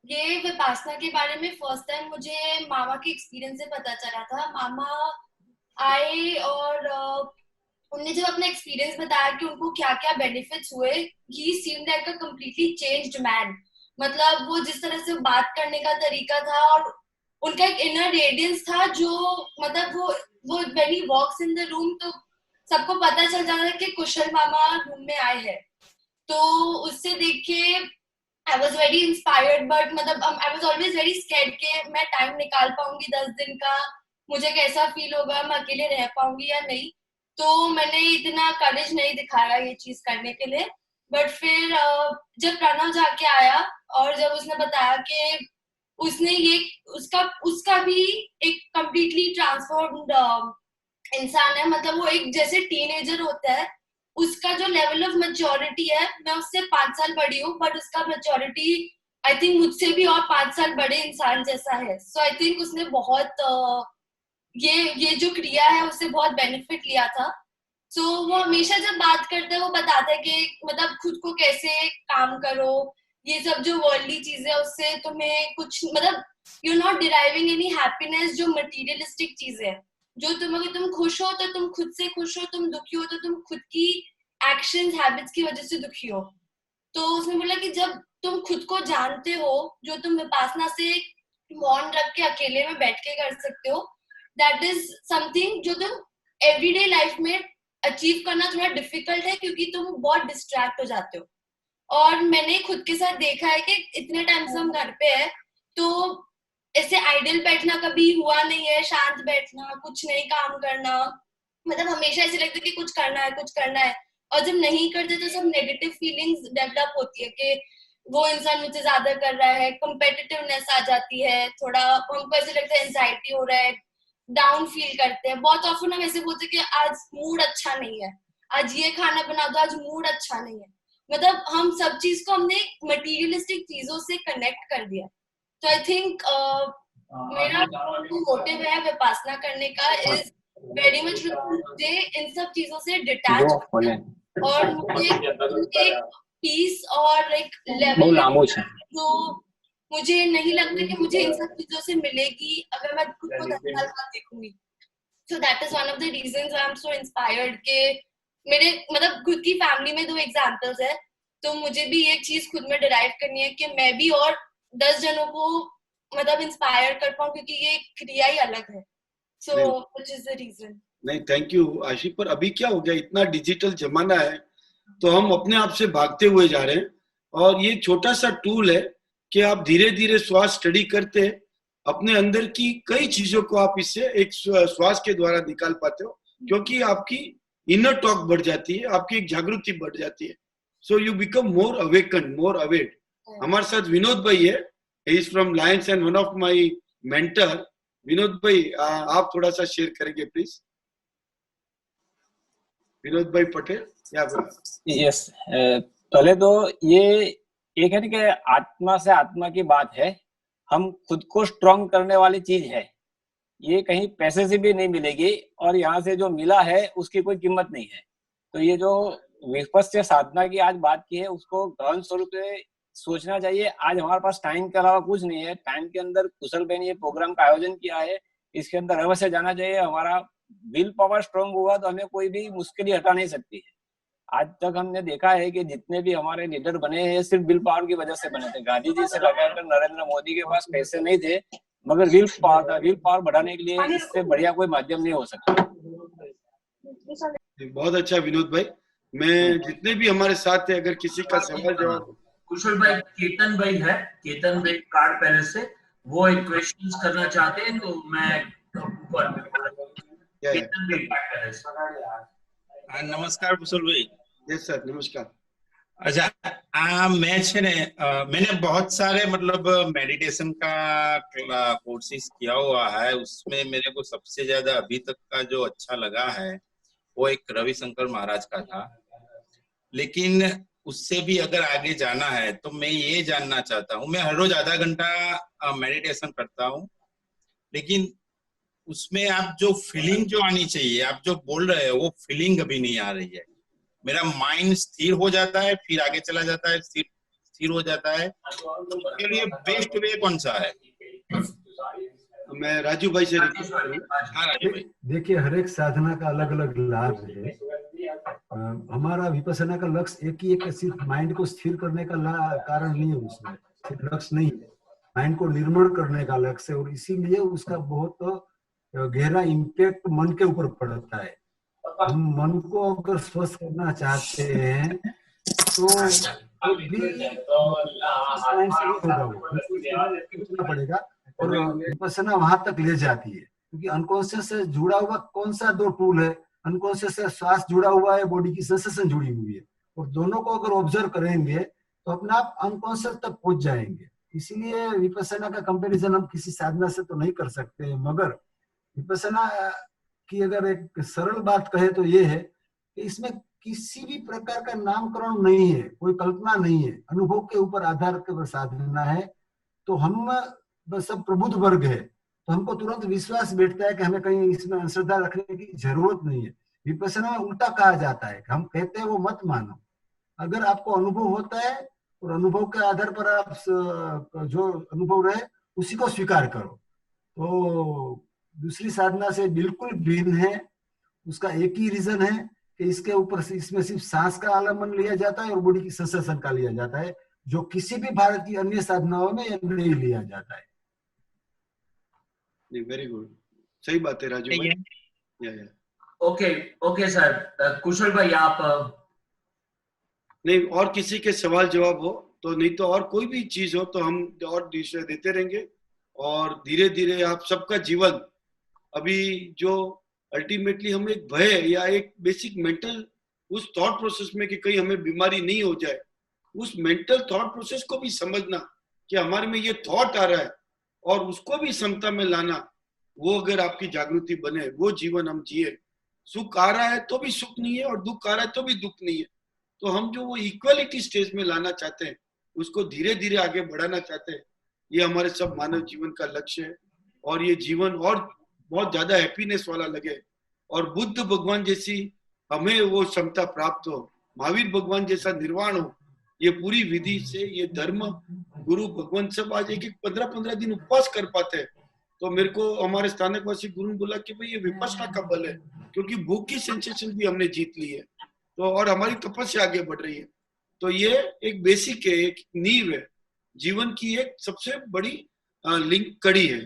ये विपासना के बारे में फर्स्ट टाइम मुझे मामा के एक्सपीरियंस से पता चला था। मामा आए और उन्होंने जब अपना एक्सपीरियंस बताया कि उनको क्या क्या बेनिफिट्स हुए, he seemed like a completely changed man. मतलब वो जिस तरह से बात करने का तरीका था और उनका एक इनर रेडियंस था जो मतलब वो when he walks in the room तो सबको पता चल जाता है कि कुशल मामा रूम में आए हैं। तो उससे देख के I was very inspired, but मतलब I was always very scared के मैं टाइम निकाल पाऊंगी 10 दिन का, मुझे कैसा फील होगा, मैं अकेले रह पाऊंगी या नहीं। तो मैंने इतना करेज नहीं दिखाया ये चीज करने के लिए। बट फिर जब प्रणव जाके आया और जब उसने बताया कि उसने ये उसका भी एक कंप्लीटली ट्रांसफॉर्म्ड इंसान है, मतलब वो एक जैसे टीनेजर होता है उसका जो लेवल ऑफ मैच्योरिटी है, मैं उससे 5 साल बड़ी हूँ बट उसका मैच्योरिटी आई थिंक मुझसे भी और 5 साल बड़े इंसान जैसा है। सो आई थिंक उसने बहुत ये जो क्रिया है उससे बहुत बेनिफिट लिया था। सो वो हमेशा जब बात करते हैं वो बताता है कि मतलब खुद को कैसे काम करो, ये सब जो वर्ल्डली चीजें उससे तुम्हें कुछ मतलब you are not deriving any happiness जो मटेरियलिस्टिक चीजें है। जो अगर तुम खुश हो तो तुम खुद से खुश हो, तुम दुखी हो तो तुम खुद की एक्शंस हैबिट्स की वजह से दुखी हो। तो उसने बोला कि जब तुम खुद को जानते हो, जो तुम विपासना से बॉन्ड रख के अकेले में बैठ के कर सकते हो, दैट इज समथिंग जो तुम एवरीडे लाइफ में अचीव करना थोड़ा डिफिकल्ट है क्योंकि तुम बहुत डिस्ट्रैक्ट हो जाते हो। और मैंने खुद के साथ देखा है कि इतने टाइम से हम घर पे है तो ऐसे आइडल बैठना कभी हुआ नहीं है, शांत बैठना, कुछ नहीं काम करना, मतलब हमेशा ऐसे लगता है कि कुछ करना है कुछ करना है। और जब नहीं करते तो सब नेगेटिव फीलिंग्स डेवलप होती है कि वो इंसान मुझसे ज्यादा कर रहा है, कंपेटिटिवनेस आ जाती है, थोड़ा हमको ऐसे लगता है एंजाइटी हो रहा है, डाउन फील करते हैं। बहुत ऑफन हम ऐसे बोलते हैं कि आज मूड अच्छा नहीं है, आज ये खाना बना दो, आज मूड अच्छा नहीं है। मतलब हम सब चीज को हमने मटेरियलिस्टिक चीजों से कनेक्ट कर दिया। तो आई थिंक मेरा मोटिव है विपासना करने का इज वेरी मच मुझे इन सब चीजों से डिटैच और मुझे एक पीस और एक लेवल जो मुझे नहीं लगता कि मुझे इन सब चीजों से मिलेगी अगर मैं खुद को 10 साल बाद देखूंगी। So that is one of the reasons I am so inspired के मेरे मतलब खुद की फैमिली में 2 एग्जांपल्स है, तो मुझे भी एक चीज खुद में डिराइव करनी है कि मैं भी और 10 जनों को मतलब इंस्पायर कर पाऊं क्योंकि ये क्रिया ही अलग है। So which is the reason. नहीं, थैंक यू आशी। पर अभी क्या हो गया, इतना डिजिटल जमाना है तो हम अपने आप से भागते हुए जा रहे हैं और ये छोटा सा टूल है कि आप धीरे धीरे श्वास स्टडी करते अपने अंदर की कई चीजों को आप इससे एक श्वास के द्वारा निकाल पाते हो, क्योंकि आपकी इनर टॉक बढ़ जाती है, आपकी एक जागृति बढ़ जाती है। So you become more awaken, more await. हमारे साथ विनोद भाई है, he is from Lions and one of my mentor. Vinod भाई आप थोड़ा सा शेयर करेंगे प्लीज। विनोद भाई पटेल। यस, पहले तो ये एक है कि आत्मा से आत्मा की बात है, हम खुद को स्ट्रॉन्ग करने वाली चीज है, ये कहीं पैसे से भी नहीं मिलेगी और यहाँ से जो मिला है उसकी कोई कीमत नहीं है। तो ये जो विपश्य साधना की आज बात की है उसको गहन स्वरूप से सोचना चाहिए आज हमारे पास टाइम के अलावा कुछ नहीं है, टाइम के अंदर कुशल भाई ने ये प्रोग्राम का आयोजन किया है, इसके अंदर अवश्य जाना चाहिए। हमारा विल पावर स्ट्रांग होगा तो हमें कोई भी मुश्किल हटा नहीं सकती है। आज तक हमने देखा है कि जितने भी हमारे लीडर बने हैं सिर्फ विल पावर की वजह से बने थे। गांधी जी से लगाकर नरेंद्र मोदी के पास पैसे नहीं थे, मगर विल पावर था। विल पावर बढ़ाने के लिए इससे बढ़िया कोई माध्यम नहीं हो सकता। बहुत अच्छा विनोद भाई। मैं जितने भी हमारे साथ है, अगर किसी का सवाल जवाब, कुशल भाई, केतन भाई है, केतन भाई कार्ड पैलेस से, वो एक क्वेश्चन करना चाहते हैं तो मैं ऊपर केतन भाई कार्ड पैलेस। नमस्कार कुशल भाई। यस सर, नमस्कार। अच्छा, मैंने बहुत सारे मतलब मेडिटेशन का कोर्सेज किया हुआ है, उसमें मेरे को सबसे ज्यादा अभी तक का जो अच्छा लगा है वो एक रविशंकर महाराज का था। लेकिन उससे भी अगर आगे जाना है तो मैं ये जानना चाहता हूँ, मैं हर रोज आधा घंटा मेडिटेशन करता हूँ, लेकिन उसमें आप जो फीलिंग जो आनी चाहिए, आप जो बोल रहे हो वो फीलिंग अभी नहीं आ रही है। मेरा माइंड स्थिर हो जाता है, फिर आगे चला जाता है, स्थिर हो जाता है। तो उसके लिए बेस्ट वे कौन सा है? मैं राजू भाई से देखिए, हर एक साधना का अलग अलग लाभ है। हमारा विपස්සना का लक्ष्य एक ही एक सिर्फ माइंड को स्थिर करने का कारण नहीं है, उसमें सिर्फ लक्ष्य नहीं है, माइंड को निर्मल करने का लक्ष्य है। और इसीलिए उसका बहुत गहरा इम्पैक्ट मन के ऊपर पड़ता है। हम मन को अगर स्वस्थ करना चाहते हैं तो पड़ेगा, और विपස්සना वहां तक ले जाती है, क्योंकि अनकॉन्शियस से जुड़ा हुआ कौन सा दो टूल है? अनकॉन्शियस से श्वास जुड़ा हुआ है, बॉडी की सेंसेशन जुड़ी हुई है, और दोनों को अगर ऑब्जर्व करेंगे तो अपने आप अनकॉन्शियस तक पहुंच जाएंगे। इसीलिए विपස්සना का कंपैरिजन हम किसी साधना से तो नहीं कर सकते, मगर विपස්සना की अगर एक सरल बात कहे तो ये है कि इसमें किसी भी प्रकार का नामकरण नहीं है, कोई कल्पना नहीं है, अनुभव के ऊपर आधार के साधना है। तो हम बस सब प्रबुद्ध वर्ग है, तो हमको तुरंत विश्वास बैठता है कि हमें कहीं इसमें अंशदा रखने की जरूरत नहीं है। विपස්සना में उल्टा कहा जाता है, हम कहते हैं वो मत मानो। अगर आपको अनुभव होता है और अनुभव के आधार पर आप जो अनुभव रहे उसी को स्वीकार करो, तो दूसरी साधना से बिल्कुल भिन्न है। उसका एक ही रीजन है कि इसके ऊपर इसमें सिर्फ सांस का आलम्बन लिया जाता है और बॉडी की सेंसेशन का लिया जाता है, जो किसी भी भारतीय अन्य साधनाओं में नहीं लिया जाता है। वेरी गुड, सही बात है राजू भाई। Okay sir. कुशल भाई आप नहीं, और किसी के सवाल जवाब हो तो, नहीं तो और कोई भी चीज हो तो हम और दूसरे देते रहेंगे। और धीरे धीरे आप सबका जीवन अभी जो अल्टीमेटली हम एक भय या एक बेसिक मेंटल उस थॉट प्रोसेस में कि कहीं हमें बीमारी नहीं हो जाए, उस मेंटल थॉट प्रोसेस को भी समझना कि हमारे में ये थॉट आ रहा है और उसको भी समता में लाना, वो अगर आपकी जागृति बने, वो जीवन हम जिए। सुख आ रहा है तो भी सुख नहीं है और दुख आ रहा है तो भी दुख नहीं है। तो हम जो वो इक्वलिटी स्टेज में लाना चाहते हैं, उसको धीरे धीरे आगे बढ़ाना चाहते हैं, ये हमारे सब मानव जीवन का लक्ष्य है। और ये जीवन और बहुत ज्यादा हैप्पीनेस वाला लगे और बुद्ध भगवान जैसी हमें वो क्षमता प्राप्त हो, महावीर भगवान जैसा निर्वाण हो। ये पूरी विधि से ये धर्म गुरु भगवान सब आज एक 15-15 दिन उपवास कर पाते हैं। तो मेरे को हमारे स्थानकवासी गुरु ने बोला कि भाई ये विपश्यना का बल है, क्योंकि भूख की सेंसेशन भी हमने जीत ली है, तो और हमारी तपस्या आगे बढ़ रही है। तो ये एक बेसिक है, एक नींव है, जीवन की एक सबसे बड़ी लिंक कड़ी है।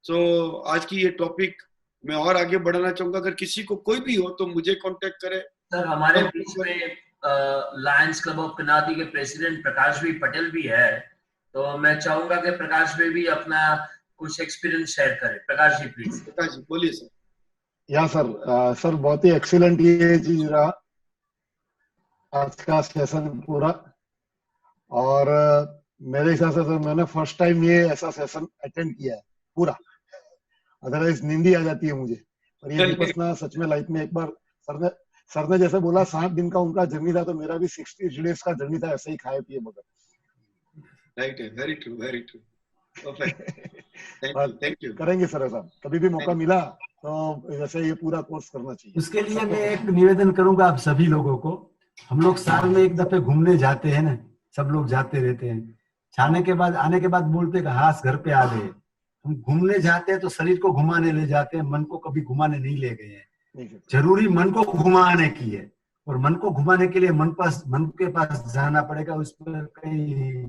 तो आज की ये टॉपिक मैं और आगे बढ़ाना चाहूंगा। अगर किसी को कोई भी हो तो मुझे कांटेक्ट करे। सर हमारे बीच में लायंस क्लब ऑफ कनादी के प्रेसिडेंट प्रकाश भाई पटेल भी है, तो मैं चाहूंगा कि प्रकाश भाई भी अपना कुछ एक्सपीरियंस शेयर करें। प्रकाश जी प्लीज। प्रकाश जी बोलिए सर। या सर, सर बहुत ही एक्सीलेंट ये चीज रहा आज का सेशन पूरा। और मेरे हिसाब से सर मैंने फर्स्ट टाइम ये ऐसा सेशन अटेंड किया है पूरा, अदरवाइज नींद ही आ जाती है मुझे। और ये विपश्यना सच में लाइफ में एक बार सर ने जैसे बोला 7 दिन का उनका जर्नी था, तो मेरा भी 60 डेज का जर्नी था, ऐसे ही खाए पिए बगैर। राइट है, very true, very true, perfect. Thank you. करेंगे सर ऐसा, कभी भी मौका मिला तो वैसे ये पूरा कोर्स करना चाहिए। उसके लिए मैं एक निवेदन करूंगा आप सभी लोगों को। हम लोग साल में एक दफे घूमने जाते हैं ना, सब लोग जाते रहते हैं, जाने के बाद आने के बाद बोलते हैं हास घर पे आ गए। हम घूमने जाते हैं तो शरीर को घुमाने ले जाते हैं, मन को कभी घुमाने नहीं ले गए हैं। जरूरी मन को घुमाने की है, और मन को घुमाने के लिए मन के पास जाना पड़ेगा, उसमें कहीं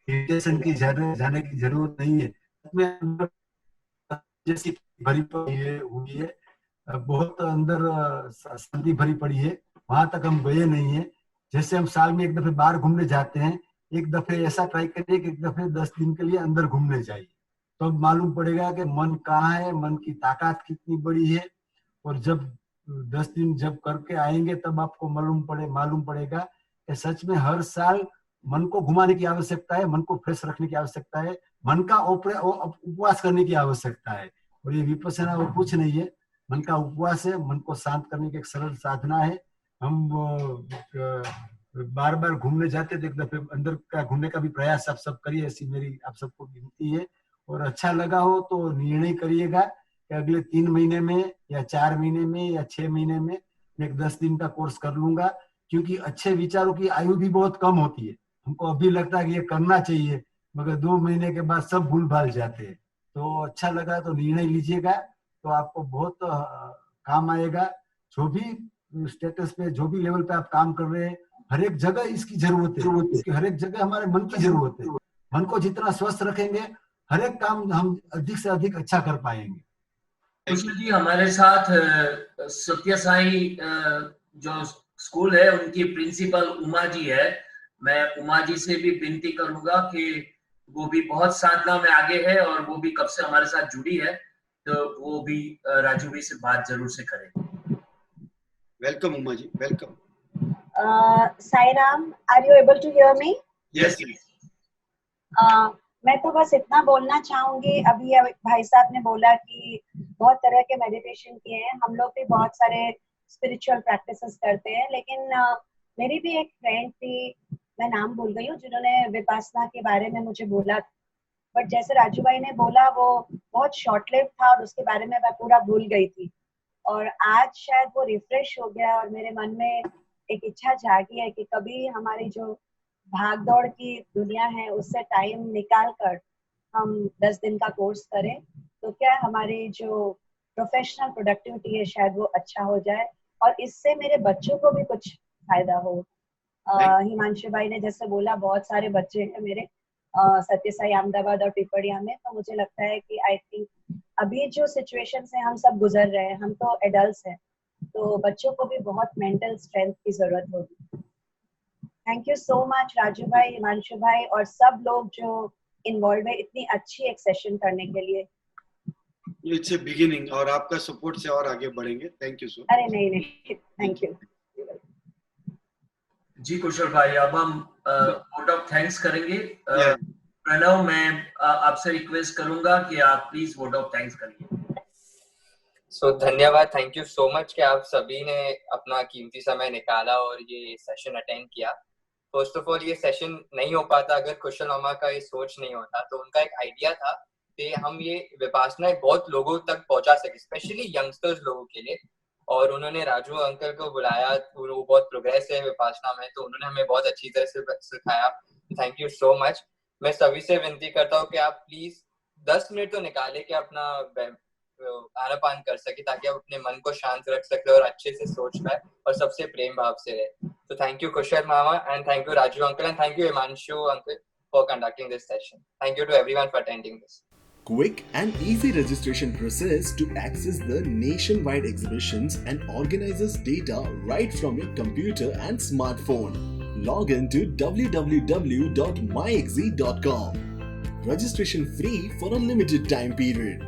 मेडिटेशन की जाने की जरूरत नहीं है। में जैसी भरी पड़ी हुई है, बहुत अंदर शांति भरी पड़ी है, वहां तक हम गए नहीं है। जैसे हम साल में एक दफे बाहर घूमने जाते हैं, एक दफे ऐसा ट्राई करिए कि एक दफे 10 दिन के लिए अंदर घूमने जाइए, तो अब मालूम पड़ेगा कि मन कहाँ है, मन की ताकत कितनी बड़ी है। और जब 10 दिन जब करके आएंगे तब आपको मालूम पड़ेगा कि सच में हर साल मन को घुमाने की आवश्यकता है, मन को फ्रेश रखने की आवश्यकता है, मन का उपवास करने की आवश्यकता है। और ये विपश्यना और कुछ नहीं है, मन का उपवास है, मन को शांत करने की एक सरल साधना है। हम बार बार घूमने जाते तो एक दफे अंदर का घूमने का भी प्रयास आप सब करिए, ऐसी मेरी आप सबको विनती है। और अच्छा लगा हो तो निर्णय करिएगा कि अगले 3 महीने में या 4 महीने में या 6 महीने में मैं एक 10 दिन का कोर्स कर लूंगा, क्योंकि अच्छे विचारों की आयु भी बहुत कम होती है। हमको अभी लगता है कि ये करना चाहिए, मगर 2 महीने के बाद सब भूल भाल जाते हैं। तो अच्छा लगा तो निर्णय लीजिएगा, तो आपको बहुत काम आएगा। जो भी स्टेटस पे, जो भी लेवल पे आप काम कर रहे हैं, हर एक जगह इसकी जरूरत है, क्योंकि हर एक जगह हमारे मन की जरूरत है। मन को जितना स्वस्थ रखेंगे, हर एक काम हम अधिक से अधिक अच्छा कर पाएंगे। कुशल जी, हमारे साथ सत्य साई जो स्कूल है उनकी प्रिंसिपल उमा जी है। मैं उमा जी से भी विनती करूंगा कि वो भी बहुत साधना में आगे है और वो भी कब से हमारे साथ जुड़ी है, तो वो भी राजू भाई से बात जरूर से करें। Welcome Uma ji, welcome. Sai Ram, are you able to hear me? Yes. मैं तो बस इतना बोलना चाहूंगी, अभी भाई साहब ने बोला कि बहुत तरह के मेडिटेशन किए हैं, हम लोग भी बहुत सारे स्पिरिचुअल प्रैक्टिसेस करते हैं, लेकिन मेरी भी एक फ्रेंड थी, मैं नाम भूल गई हूँ, जिन्होंने विपासना के बारे में मुझे बोला, बट जैसे राजू भाई ने बोला वो बहुत शॉर्ट लिव था और उसके बारे में मैं पूरा भूल गई थी। और आज शायद वो रिफ्रेश हो गया और मेरे मन में एक इच्छा जागी है कि कभी हमारी जो भाग दौड़ की दुनिया है उससे टाइम निकाल कर हम 10 दिन का कोर्स करें, तो क्या हमारी जो प्रोफेशनल प्रोडक्टिविटी है शायद वो अच्छा हो जाए और इससे मेरे बच्चों को भी कुछ फायदा हो। हिमांशु भाई ने जैसे बोला बहुत सारे बच्चे हैं मेरे सत्य साई अहमदाबाद और पिपड़िया में, तो मुझे लगता है कि आई थिंक अभी जो सिचुएशन से हम सब गुजर रहे हैं, हम तो एडल्ट्स हैं, तो बच्चों को भी बहुत मेंटल स्ट्रेंथ की जरूरत होगी। Thank you so much Raju भाई, हिमांशु भाई और सब लोग जो इन्वॉल्व है इतनी अच्छी एक सेशन करने के लिए। इट्स ए बिगिनिंग और आपका सपोर्ट से और आगे बढ़ेंगे। Thank you so. अरे नहीं, थैंक यू जी कुशल भाई। अब हम वोट ऑफ थैंक्स करेंगे। प्रणव, मैं आपसे रिक्वेस्ट करूंगा कि आप प्लीज वोट ऑफ थैंक्स करिए। सो धन्यवाद, थैंक यू सो मच कि आप सभी ने अपना कीमती समय निकाला और ये सेशन अटेंड किया। फर्स्ट ऑफ ऑल ये सेशन नहीं हो पाता अगर कुशल मामा का ये सोच नहीं होता। तो उनका एक आइडिया था कि हम ये विपासना बहुत लोगों तक पहुंचा सके, स्पेशली यंगस्टर्स लोगों के लिए। और उन्होंने राजू अंकल को बुलाया, वो बहुत प्रोग्रेस है विपासना में, तो उन्होंने हमें बहुत अच्छी तरह से सिखाया। Thank you so much. मैं सभी से विनती करता हूँ कि आप प्लीज 10 मिनट तो निकाले कि अपना आनापान कर सके, ताकि आप अपने मन को शांत रख सके और अच्छे से सोच पाए और सबसे प्रेम भाव से रहे। तो thank you Kusal mama and thank you Raju uncle and thank you Himanshu uncle for conducting this session. Thank you to everyone for attending this. Quick and easy registration process to access the nationwide exhibitions and organizers data right from your computer and smartphone. Log in to www.myexi.com. Registration free for a limited time period.